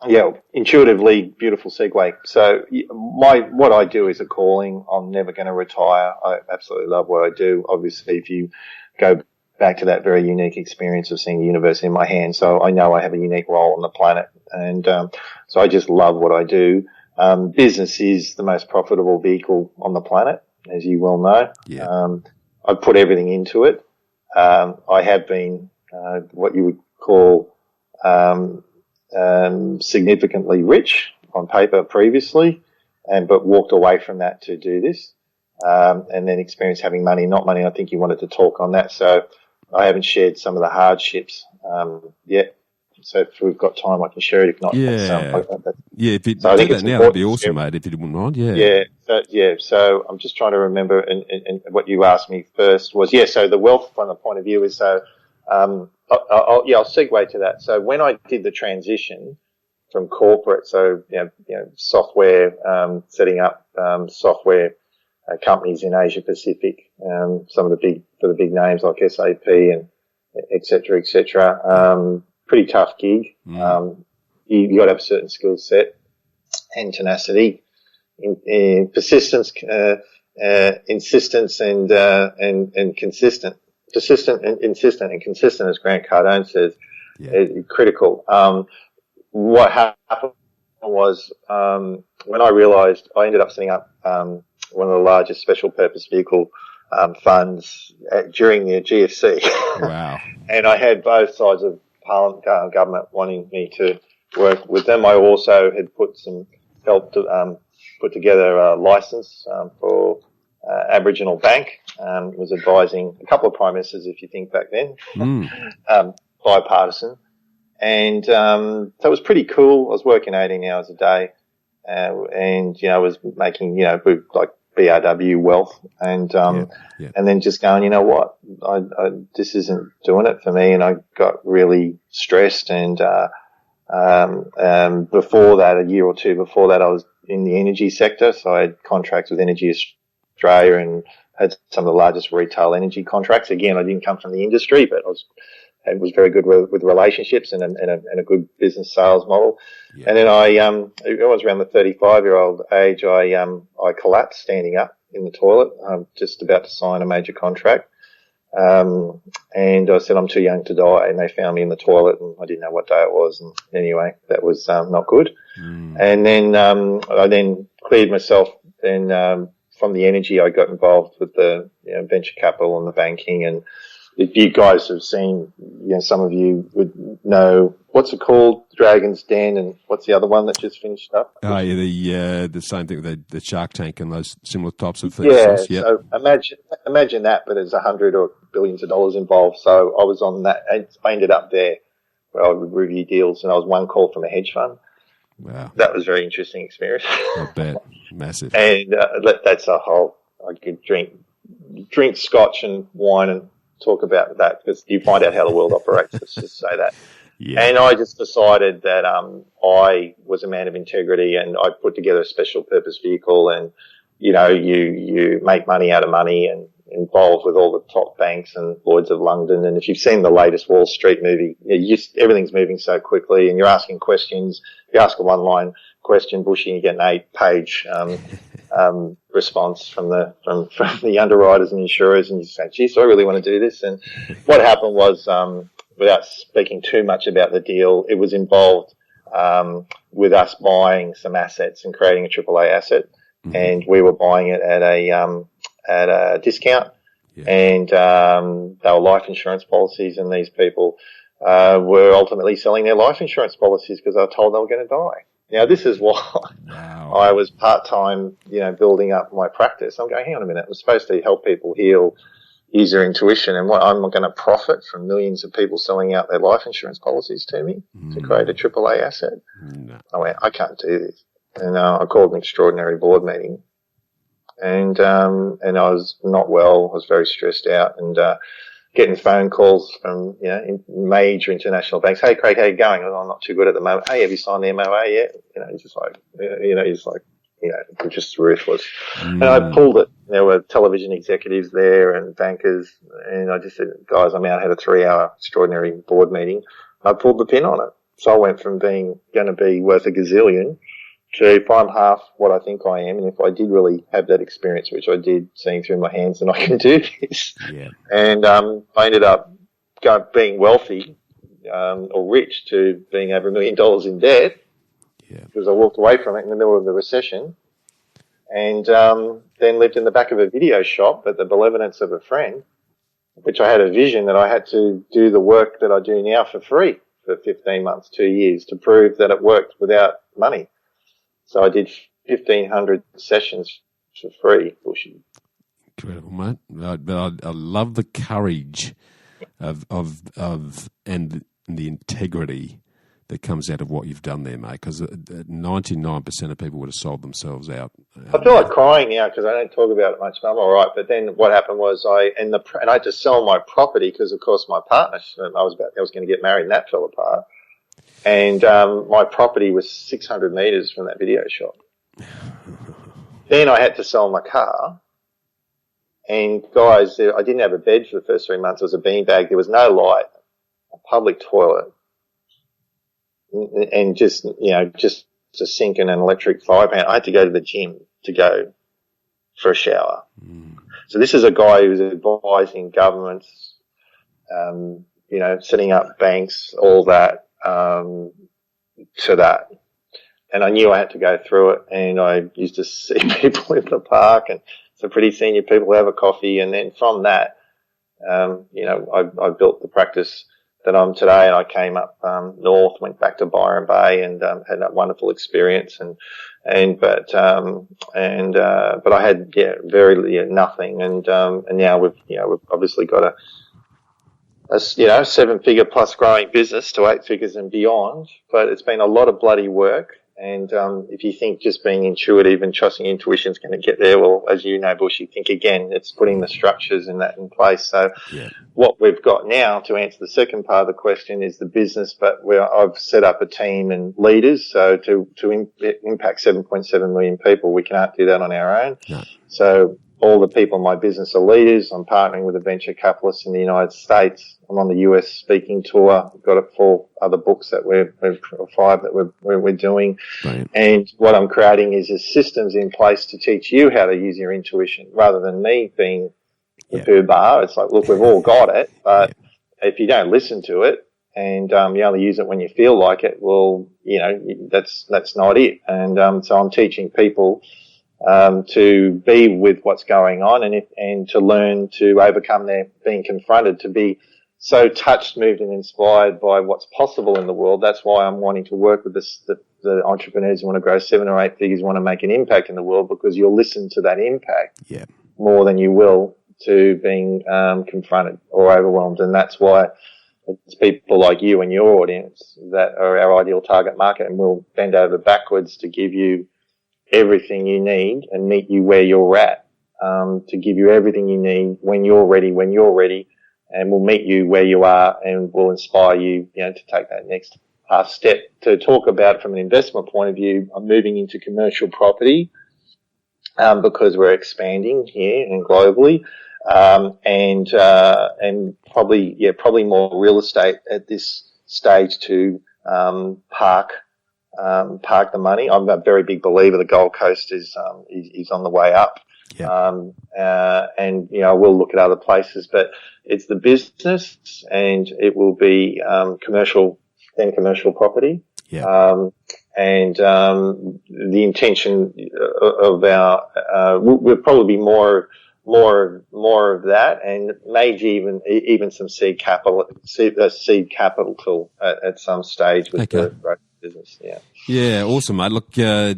Yeah, intuitively, beautiful segue. So what I do is a calling. I'm never going to retire. I absolutely love what I do. Obviously, if you go back to that very unique experience of seeing the universe in my hands, so I know I have a unique role on the planet, and so I just love what I do. Business is the most profitable vehicle on the planet, as you well know. Yeah. I put everything into it. I have been what you would call significantly rich on paper previously, but walked away from that to do this, and then experienced having money, not money. I think you wanted to talk on that, so I haven't shared some of the hardships yet. So if we've got time, I can share it. If not, yeah, if you do that now, that'd be awesome, mate. If you wouldn't mind, So I'm just trying to remember, and what you asked me first was So the wealth from the point of view is I'll segue to that. So when I did the transition from corporate, software, setting up software companies in Asia Pacific, some of the big names like SAP and et cetera. Pretty tough gig. You got to have a certain skill set and tenacity, persistence, insistence, and consistent. Persistent and insistent and consistent, as Grant Cardone says, is critical. What happened was when I realised, I ended up setting up one of the largest special purpose vehicle funds during the GFC. Wow! And I had both sides of Parliament, government wanting me to work with them. I also had helped to put together a license for Aboriginal Bank. Was advising a couple of prime ministers, if you think back then, bipartisan. And so it was pretty cool. I was working 18 hours a day, and I was making like BRW wealth, and and then just going, what, I this isn't doing it for me, and I got really stressed. And before that, a year or two before that, I was in the energy sector, so I had contracts with Energy Australia and had some of the largest retail energy contracts. Again, I didn't come from the industry, but I was very good with relationships and a good business sales model. Yeah. And then I was around the 35-year-old age. I collapsed standing up in the toilet, just about to sign a major contract. And I said, I'm too young to die. And they found me in the toilet, and I didn't know what day it was. And anyway, that was not good. And then I then cleared myself. And from the energy, I got involved with the venture capital and the banking. And if you guys have seen, some of you would know, what's it called? Dragon's Den, and what's the other one that just finished up? Oh, yeah, the same thing with the Shark Tank and those similar types of things. Yeah, yep. So imagine that, but there's $100 or billions of dollars involved. So I was on that, and I ended up there where I would review deals, and I was one call from a hedge fund. Wow. That was a very interesting experience. I bet. Massive. And that's a whole, I could drink scotch and wine and talk about that, because you find out how the world operates. Let's just say that. Yeah. And I just decided that I was a man of integrity, and I put together a special purpose vehicle, and you make money out of money, and involved with all the top banks and Lloyd's of London. And if you've seen the latest Wall Street movie, everything's moving so quickly, and you're asking questions. You ask a one-line question, Bushy, and you get an 8-page response from the underwriters and insurers, and you say, geez, do I really want to do this? And what happened was, without speaking too much about the deal, it was involved with us buying some assets and creating a AAA asset, and we were buying it at a discount, and they were life insurance policies, and these people were ultimately selling their life insurance policies because they were told they were going to die. Now, this is why I was part-time, building up my practice. I'm going, hang on a minute, I'm supposed to help people heal, use their intuition, and what, I'm going to profit from millions of people selling out their life insurance policies to me to create a AAA asset? No. I went, I can't do this. And I called an extraordinary board meeting, and I was not well. I was very stressed out, and getting phone calls from, major international banks. Hey, Craig, how you going? Oh, I'm not too good at the moment. Hey, have you signed the MOA yet? Just ruthless. And I pulled it. There were television executives there and bankers, and I just said, guys, I'm out. I had a 3-hour extraordinary board meeting. I pulled the pin on it. So I went from being going to be worth a gazillion to if I'm half what I think I am, and if I did really have that experience, which I did, seeing through my hands, then I can do this. Yeah. And I ended up being wealthy or rich to being over $1 million in debt because I walked away from it in the middle of the recession, and then lived in the back of a video shop at the benevolence of a friend, which I had a vision that I had to do the work that I do now for free for 15 months, 2 years, to prove that it worked without money. So I did 1,500 sessions for free. Bushy. Incredible, mate. But I love the courage of and the integrity that comes out of what you've done there, mate, because 99% of people would have sold themselves out. I feel like crying now because I don't talk about it much. I'm all right. But then what happened was I had to sell my property because, of course, my partner, I was going to get married, and that fell apart. And my property was 600 metres from that video shop. Then I had to sell my car. And, guys, I didn't have a bed for the first 3 months. It was a beanbag. There was no light, a public toilet, and just a sink and an electric fire pan. I had to go to the gym to go for a shower. So this is a guy who's advising governments, setting up banks, all that. To that. And I knew I had to go through it, and I used to see people in the park and some pretty senior people have a coffee, and then from that, I built the practice that I'm today, and I came up north, went back to Byron Bay, and had that wonderful experience, but I had very nothing, and now we've obviously got a 7-figure plus growing business to 8 figures and beyond, but it's been a lot of bloody work. And if you think just being intuitive and trusting intuition is going to get there, well, as you know, Bush, you think again, it's putting the structures in place. So what we've got now, to answer the second part of the question, is the business, but I've set up a team and leaders. So to impact 7.7 million people, we can't do that on our own. No. So all the people in my business are leaders. I'm partnering with a venture capitalist in the United States. I'm on the US speaking tour. I've got 4 other books that or 5 that we're doing. Right. And what I'm creating is systems in place to teach you how to use your intuition rather than me being the pooh-bah. It's like, look, we've all got it, but if you don't listen to it and you only use it when you feel like it, well, that's not it. And so I'm teaching people to be with what's going on and to learn to overcome their being confronted, to be so touched, moved and inspired by what's possible in the world. That's why I'm wanting to work with the entrepreneurs who want to grow 7 or 8 figures, want to make an impact in the world, because you'll listen to that impact more than you will to being confronted or overwhelmed. And that's why it's people like you and your audience that are our ideal target market, and we'll bend over backwards to give you everything you need and meet you where you're at, to give you everything you need when you're ready, and we'll meet you where you are and we'll inspire you, to take that next half step. To talk about from an investment point of view, I'm moving into commercial property, because we're expanding here and globally, and probably more real estate at this stage to, park the money. I'm a very big believer the Gold Coast is on the way up. And we'll look at other places, but it's the business, and it will be commercial property. And the intention of our will probably be more of that, and maybe even some seed capital at some stage with the growth business. Yeah, awesome, mate. Look, I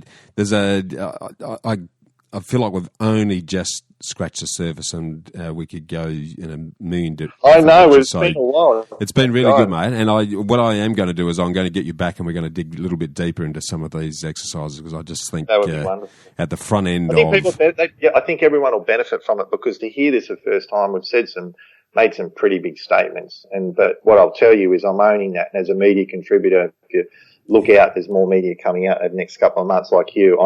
feel like we've only just scratched the surface, and we could go in a million. I know, it's been a while. It's been really good, mate. And what I am going to do is I'm going to get you back, and we're going to dig a little bit deeper into some of these exercises, because I just think that would be wonderful. At the front end I think everyone will benefit from it, because to hear this the first time, we've said some made some pretty big statements. But what I'll tell you is I'm owning that. And as a media contributor, if you look out, there's more media coming out over the next couple of months like you.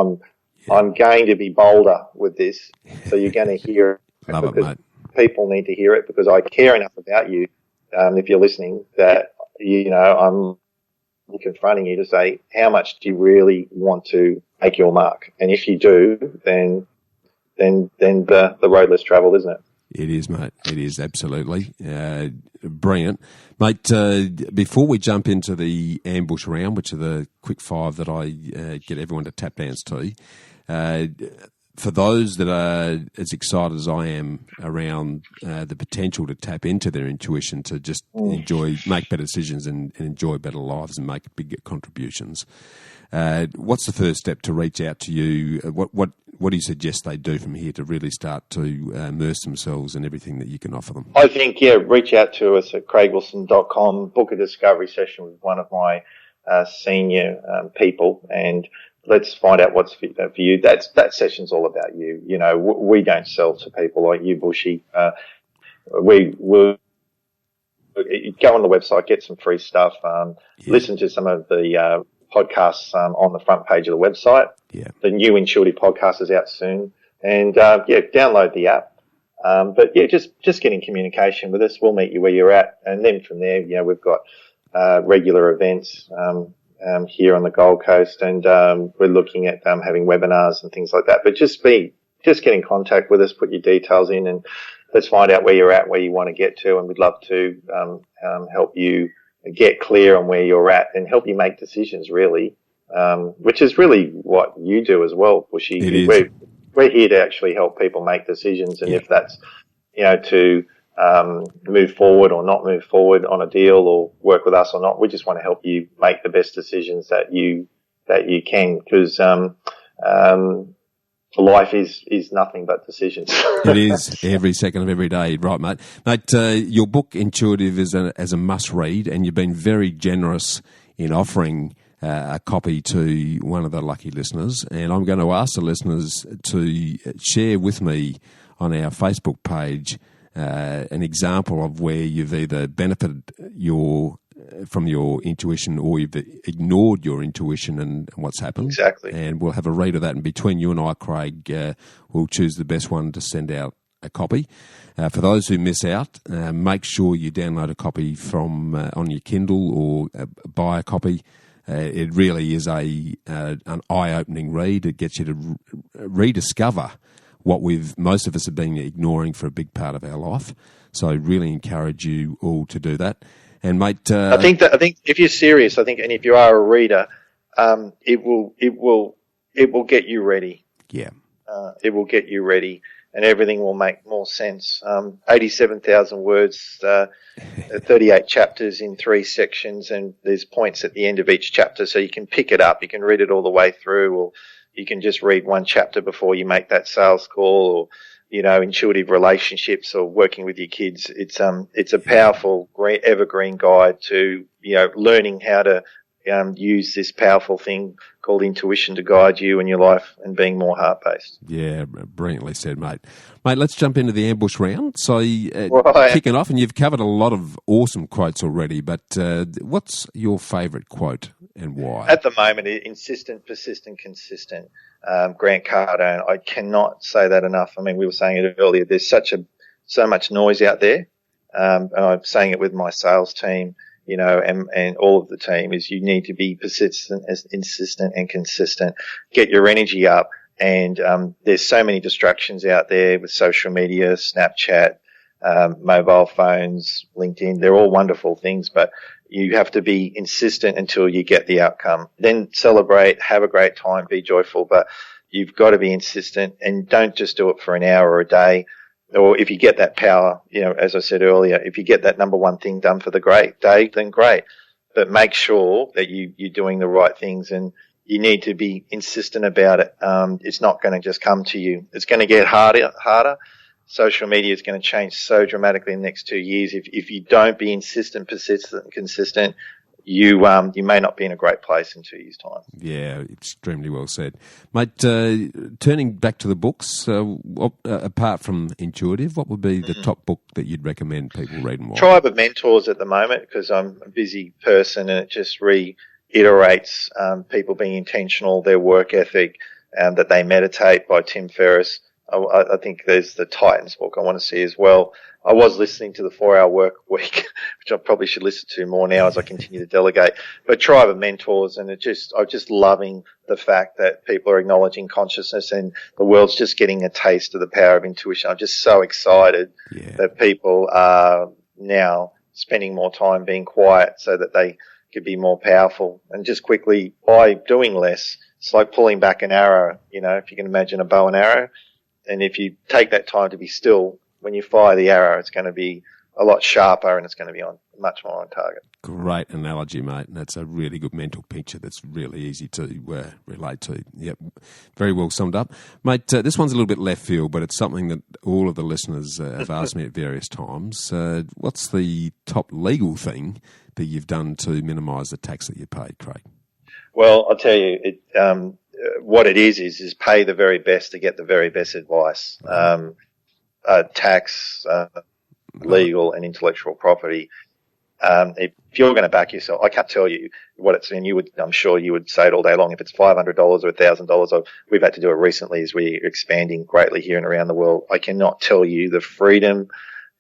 I'm going to be bolder with this. So you're going to hear it. Love it, mate. People need to hear it because I care enough about you, if you're listening, that, I'm confronting you to say, how much do you really want to make your mark? And if you do, then the road less travelled, isn't it? It is, mate. It is, absolutely. Brilliant. Mate, before we jump into the ambush round, which are the quick five that I get everyone to tap dance to, for those that are as excited as I am around the potential to tap into their intuition to just make better decisions and enjoy better lives and make bigger contributions, what's the first step to reach out to you? What do you suggest they do from here to really start to immerse themselves in everything that you can offer them? I think, reach out to us at craighwilson.com, book a discovery session with one of my senior people, and let's find out what's for you. That session's all about you. We don't sell to people like you, Bushy. We will go on the website, get some free stuff, listen to some of the podcasts on the front page of the website. Yeah. The new Intuitive podcast is out soon. And, download the app. Just get in communication with us. We'll meet you where you're at. And then from there, we've got regular events here on the Gold Coast, and we're looking at having webinars and things like that. But just get in contact with us, put your details in, and let's find out where you're at, where you want to get to, and we'd love to help you get clear on where you're at and help you make decisions, really, which is really what you do as well, Bushy. We're here to actually help people make decisions, and if that's to move forward or not move forward on a deal or work with us or not, we just want to help you make the best decisions that you can, because life is nothing but decisions. It is every second of every day, right, mate? Mate, your book Intuitive is a must read, and you've been very generous in offering a copy to one of the lucky listeners, and I'm going to ask the listeners to share with me on our Facebook page an example of where you've either benefited from your intuition or you've ignored your intuition and what's happened. Exactly. And we'll have a read of that, and between you and I, Craig, we'll choose the best one to send out a copy. For those who miss out, make sure you download a copy from on your Kindle or buy a copy. It really is an eye-opening read. It gets you to rediscover what most of us have been ignoring for a big part of our life. So I really encourage you all to do that. And mate, I think if you're serious, and if you are a reader, it will get you ready. Yeah. It will get you ready, and everything will make more sense. 87,000 words, 38 chapters in 3 sections, and there's points at the end of each chapter, so you can pick it up. You can read it all the way through, or you can just read one chapter before you make that sales call, or intuitive relationships or working with your kids. It's a powerful evergreen guide to learning how to use this powerful thing called intuition to guide you in your life and being more heart-based. Yeah, brilliantly said, mate. Mate, let's jump into the ambush round. So kicking off, and you've covered a lot of awesome quotes already, but what's your favourite quote and why? At the moment, insistent, persistent, consistent. Grant Cardone. I cannot say that enough. I mean, we were saying it earlier. There's so much noise out there, and I'm saying it with my sales team, and all of the team, is you need to be persistent, insistent, and consistent. Get your energy up, and there's so many distractions out there with social media, Snapchat, mobile phones, LinkedIn. They're all wonderful things, but you have to be insistent until you get the outcome. Then celebrate, have a great time, be joyful, but you've got to be insistent, and don't just do it for an hour or a day. Or if you get that power, as I said earlier, if you get that number one thing done for the great day, then great. But make sure that you're doing the right things, and you need to be insistent about it. It's not going to just come to you. It's going to get harder. Social media is going to change so dramatically in the next 2 years. If you don't be insistent, persistent, and consistent, you may not be in a great place in 2 years' time. Yeah, extremely well said. Mate, turning back to the books, apart from Intuitive, what would be the top book that you'd recommend people read and why? Tribe of Mentors at the moment, because I'm a busy person and it just reiterates people being intentional, their work ethic, that they meditate, by Tim Ferriss. I think there's the Titans book I want to see as well. I was listening to the 4-Hour Work Week, which I probably should listen to more now as I continue to delegate. But Tribe of Mentors, and I'm just loving the fact that people are acknowledging consciousness and the world's just getting a taste of the power of intuition. I'm just so excited that people are now spending more time being quiet so that they could be more powerful. And just quickly, by doing less, it's like pulling back an arrow, if you can imagine a bow and arrow. And if you take that time to be still, when you fire the arrow, it's going to be a lot sharper and it's going to be much more on target. Great analogy, mate. That's a really good mental picture that's really easy to relate to. Yep, very well summed up. Mate, this one's a little bit left field, but it's something that all of the listeners have asked me at various times. What's the top legal thing that you've done to minimise the tax that you paid, Craig? Well, I'll tell you, what it is pay the very best to get the very best advice. Tax, legal and intellectual property. If you're going to back yourself, I can't tell you what it's in. I'm sure you would say it all day long. If it's $500 or $1,000, we've had to do it recently as we're expanding greatly here and around the world. I cannot tell you the freedom,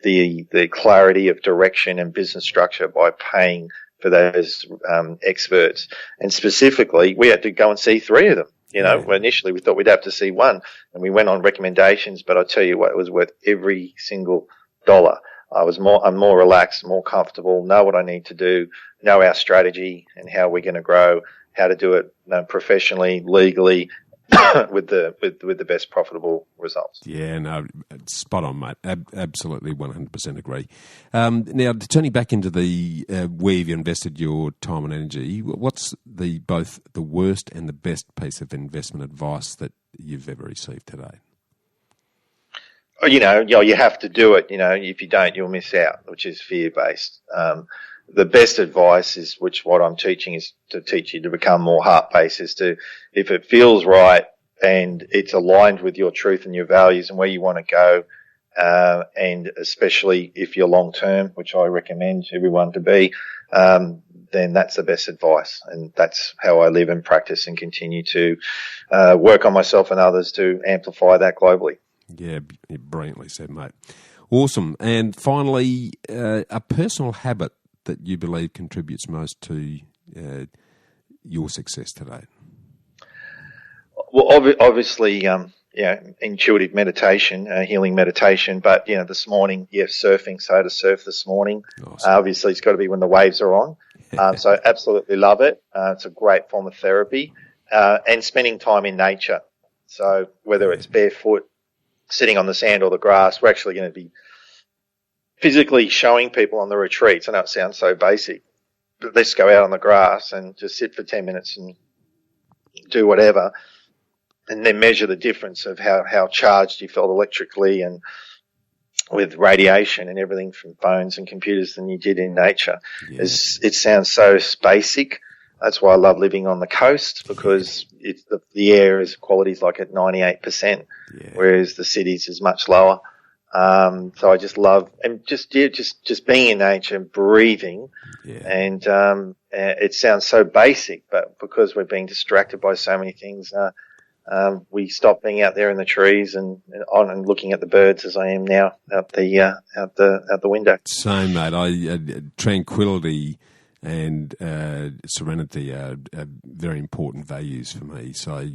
the clarity of direction and business structure by paying for those experts. And specifically, we had to go and see 3 of them. Initially we thought we'd have to see 1, and we went on recommendations, but I tell you what, it was worth every single dollar. I'm more relaxed, more comfortable, know what I need to do, know our strategy and how we're going to grow, how to do it professionally, legally, with the best profitable results. Yeah, no, spot on, mate. Absolutely, 100% agree. Now, turning back into the where you've invested your time and energy, what's both the worst and the best piece of investment advice that you've ever received today? You have to do it. If you don't, you'll miss out, which is fear-based. The best advice is, what I'm teaching is to teach you to become more heart-based, is to, if it feels right and it's aligned with your truth and your values and where you want to go, and especially if you're long-term, which I recommend everyone to be, then that's the best advice. And that's how I live and practice and continue to work on myself and others to amplify that globally. Yeah, brilliantly said, mate. Awesome. And finally, a personal habit that you believe contributes most to your success today? Well, obviously, intuitive meditation, healing meditation. But this morning, surfing. So I had to surf this morning. Awesome. Obviously, it's got to be when the waves are on. So I absolutely love it. It's a great form of therapy, and spending time in nature. So whether it's barefoot, sitting on the sand or the grass, we're actually going to be physically showing people on the retreats. I know it sounds so basic, but let's go out on the grass and just sit for 10 minutes and do whatever, and then measure the difference of how charged you felt electrically and with radiation and everything from phones and computers than you did in nature. Yeah. It sounds so basic. That's why I love living on the coast, because the air quality is like at 98%, whereas the cities is much lower. So I just love, and just being in nature and breathing. Yeah. And it sounds so basic, but because we're being distracted by so many things, we stop being out there in the trees and looking at the birds as I am now out the window. Same, mate. Tranquility and serenity are very important values for me. So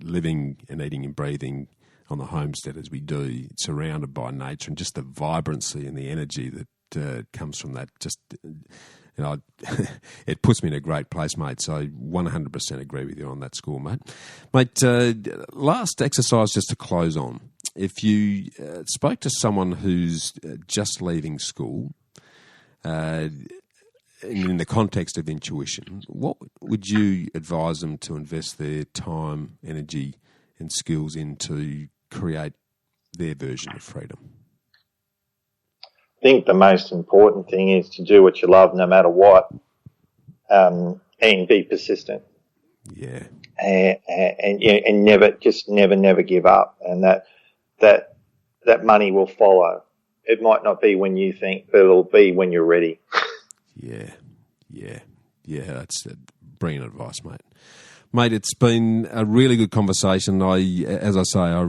living and eating and breathing on the homestead as we do, surrounded by nature, and just the vibrancy and the energy that comes from that, just it puts me in a great place, mate. So 100% agree with you on that score, mate. Mate, last exercise just to close on. If you spoke to someone who's just leaving school, in the context of intuition, what would you advise them to invest their time, energy and skills in to create their version of freedom? I think the most important thing is to do what you love no matter what. and be persistent. Yeah. And never give up. And that money will follow. It might not be when you think, but it'll be when you're ready. Yeah. That's brilliant advice, mate. Mate, it's been a really good conversation. As I say,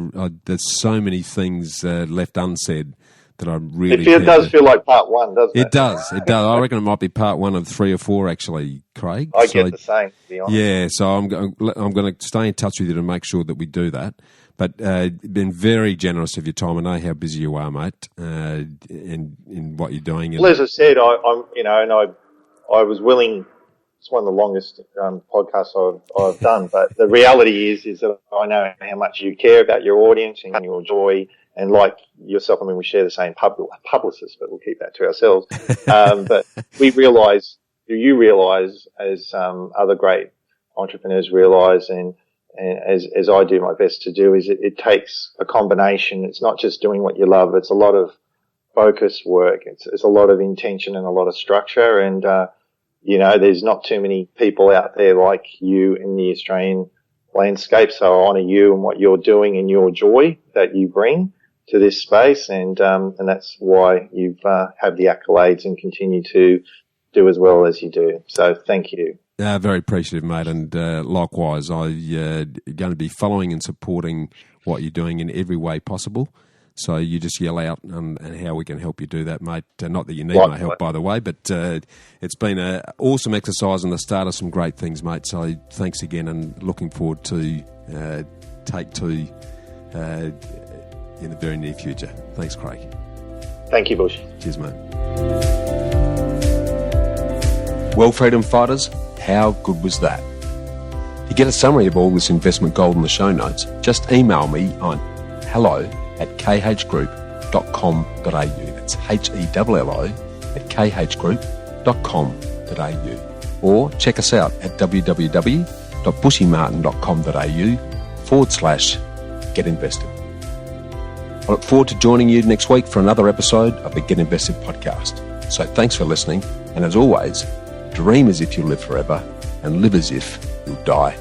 there's so many things left unsaid that I really. It does feel like part one, doesn't it? It does. I reckon it might be part one of 3 or 4, actually, Craig. I get the same, to be honest. Yeah, so I'm going to stay in touch with you to make sure that we do that. But been very generous of your time. I know how busy you are, mate, in what you're doing. Well, as I said, I was willing. It's one of the longest podcasts I've done, but the reality is that I know how much you care about your audience and your joy, and like yourself, I mean, we share the same publicist, but we'll keep that to ourselves. But you realise, as other great entrepreneurs realise, and as I do my best to do, is it takes a combination. It's not just doing what you love. It's a lot of focus work. It's a lot of intention and a lot of structure, and there's not too many people out there like you in the Australian landscape. So I honour you and what you're doing and your joy that you bring to this space. And that's why you've had the accolades and continue to do as well as you do. So thank you. Very appreciative, mate. And likewise, I'm going to be following and supporting what you're doing in every way possible. So you just yell out and how we can help you do that, mate. Not that you need my help, by the way, but it's been an awesome exercise and the start of some great things, mate. So thanks again, and looking forward to Take 2 in the very near future. Thanks, Craig. Thank you, Bush. Cheers, mate. Well, freedom fighters, how good was that? To get a summary of all this investment gold in the show notes, just email me on hello@khgroup.com.au. That's HELLO@khgroup.com.au. Or check us out at www.bushymartin.com.au/getinvested. I look forward to joining you next week for another episode of the Get Invested podcast. So thanks for listening, and as always, dream as if you live forever and live as if you'll die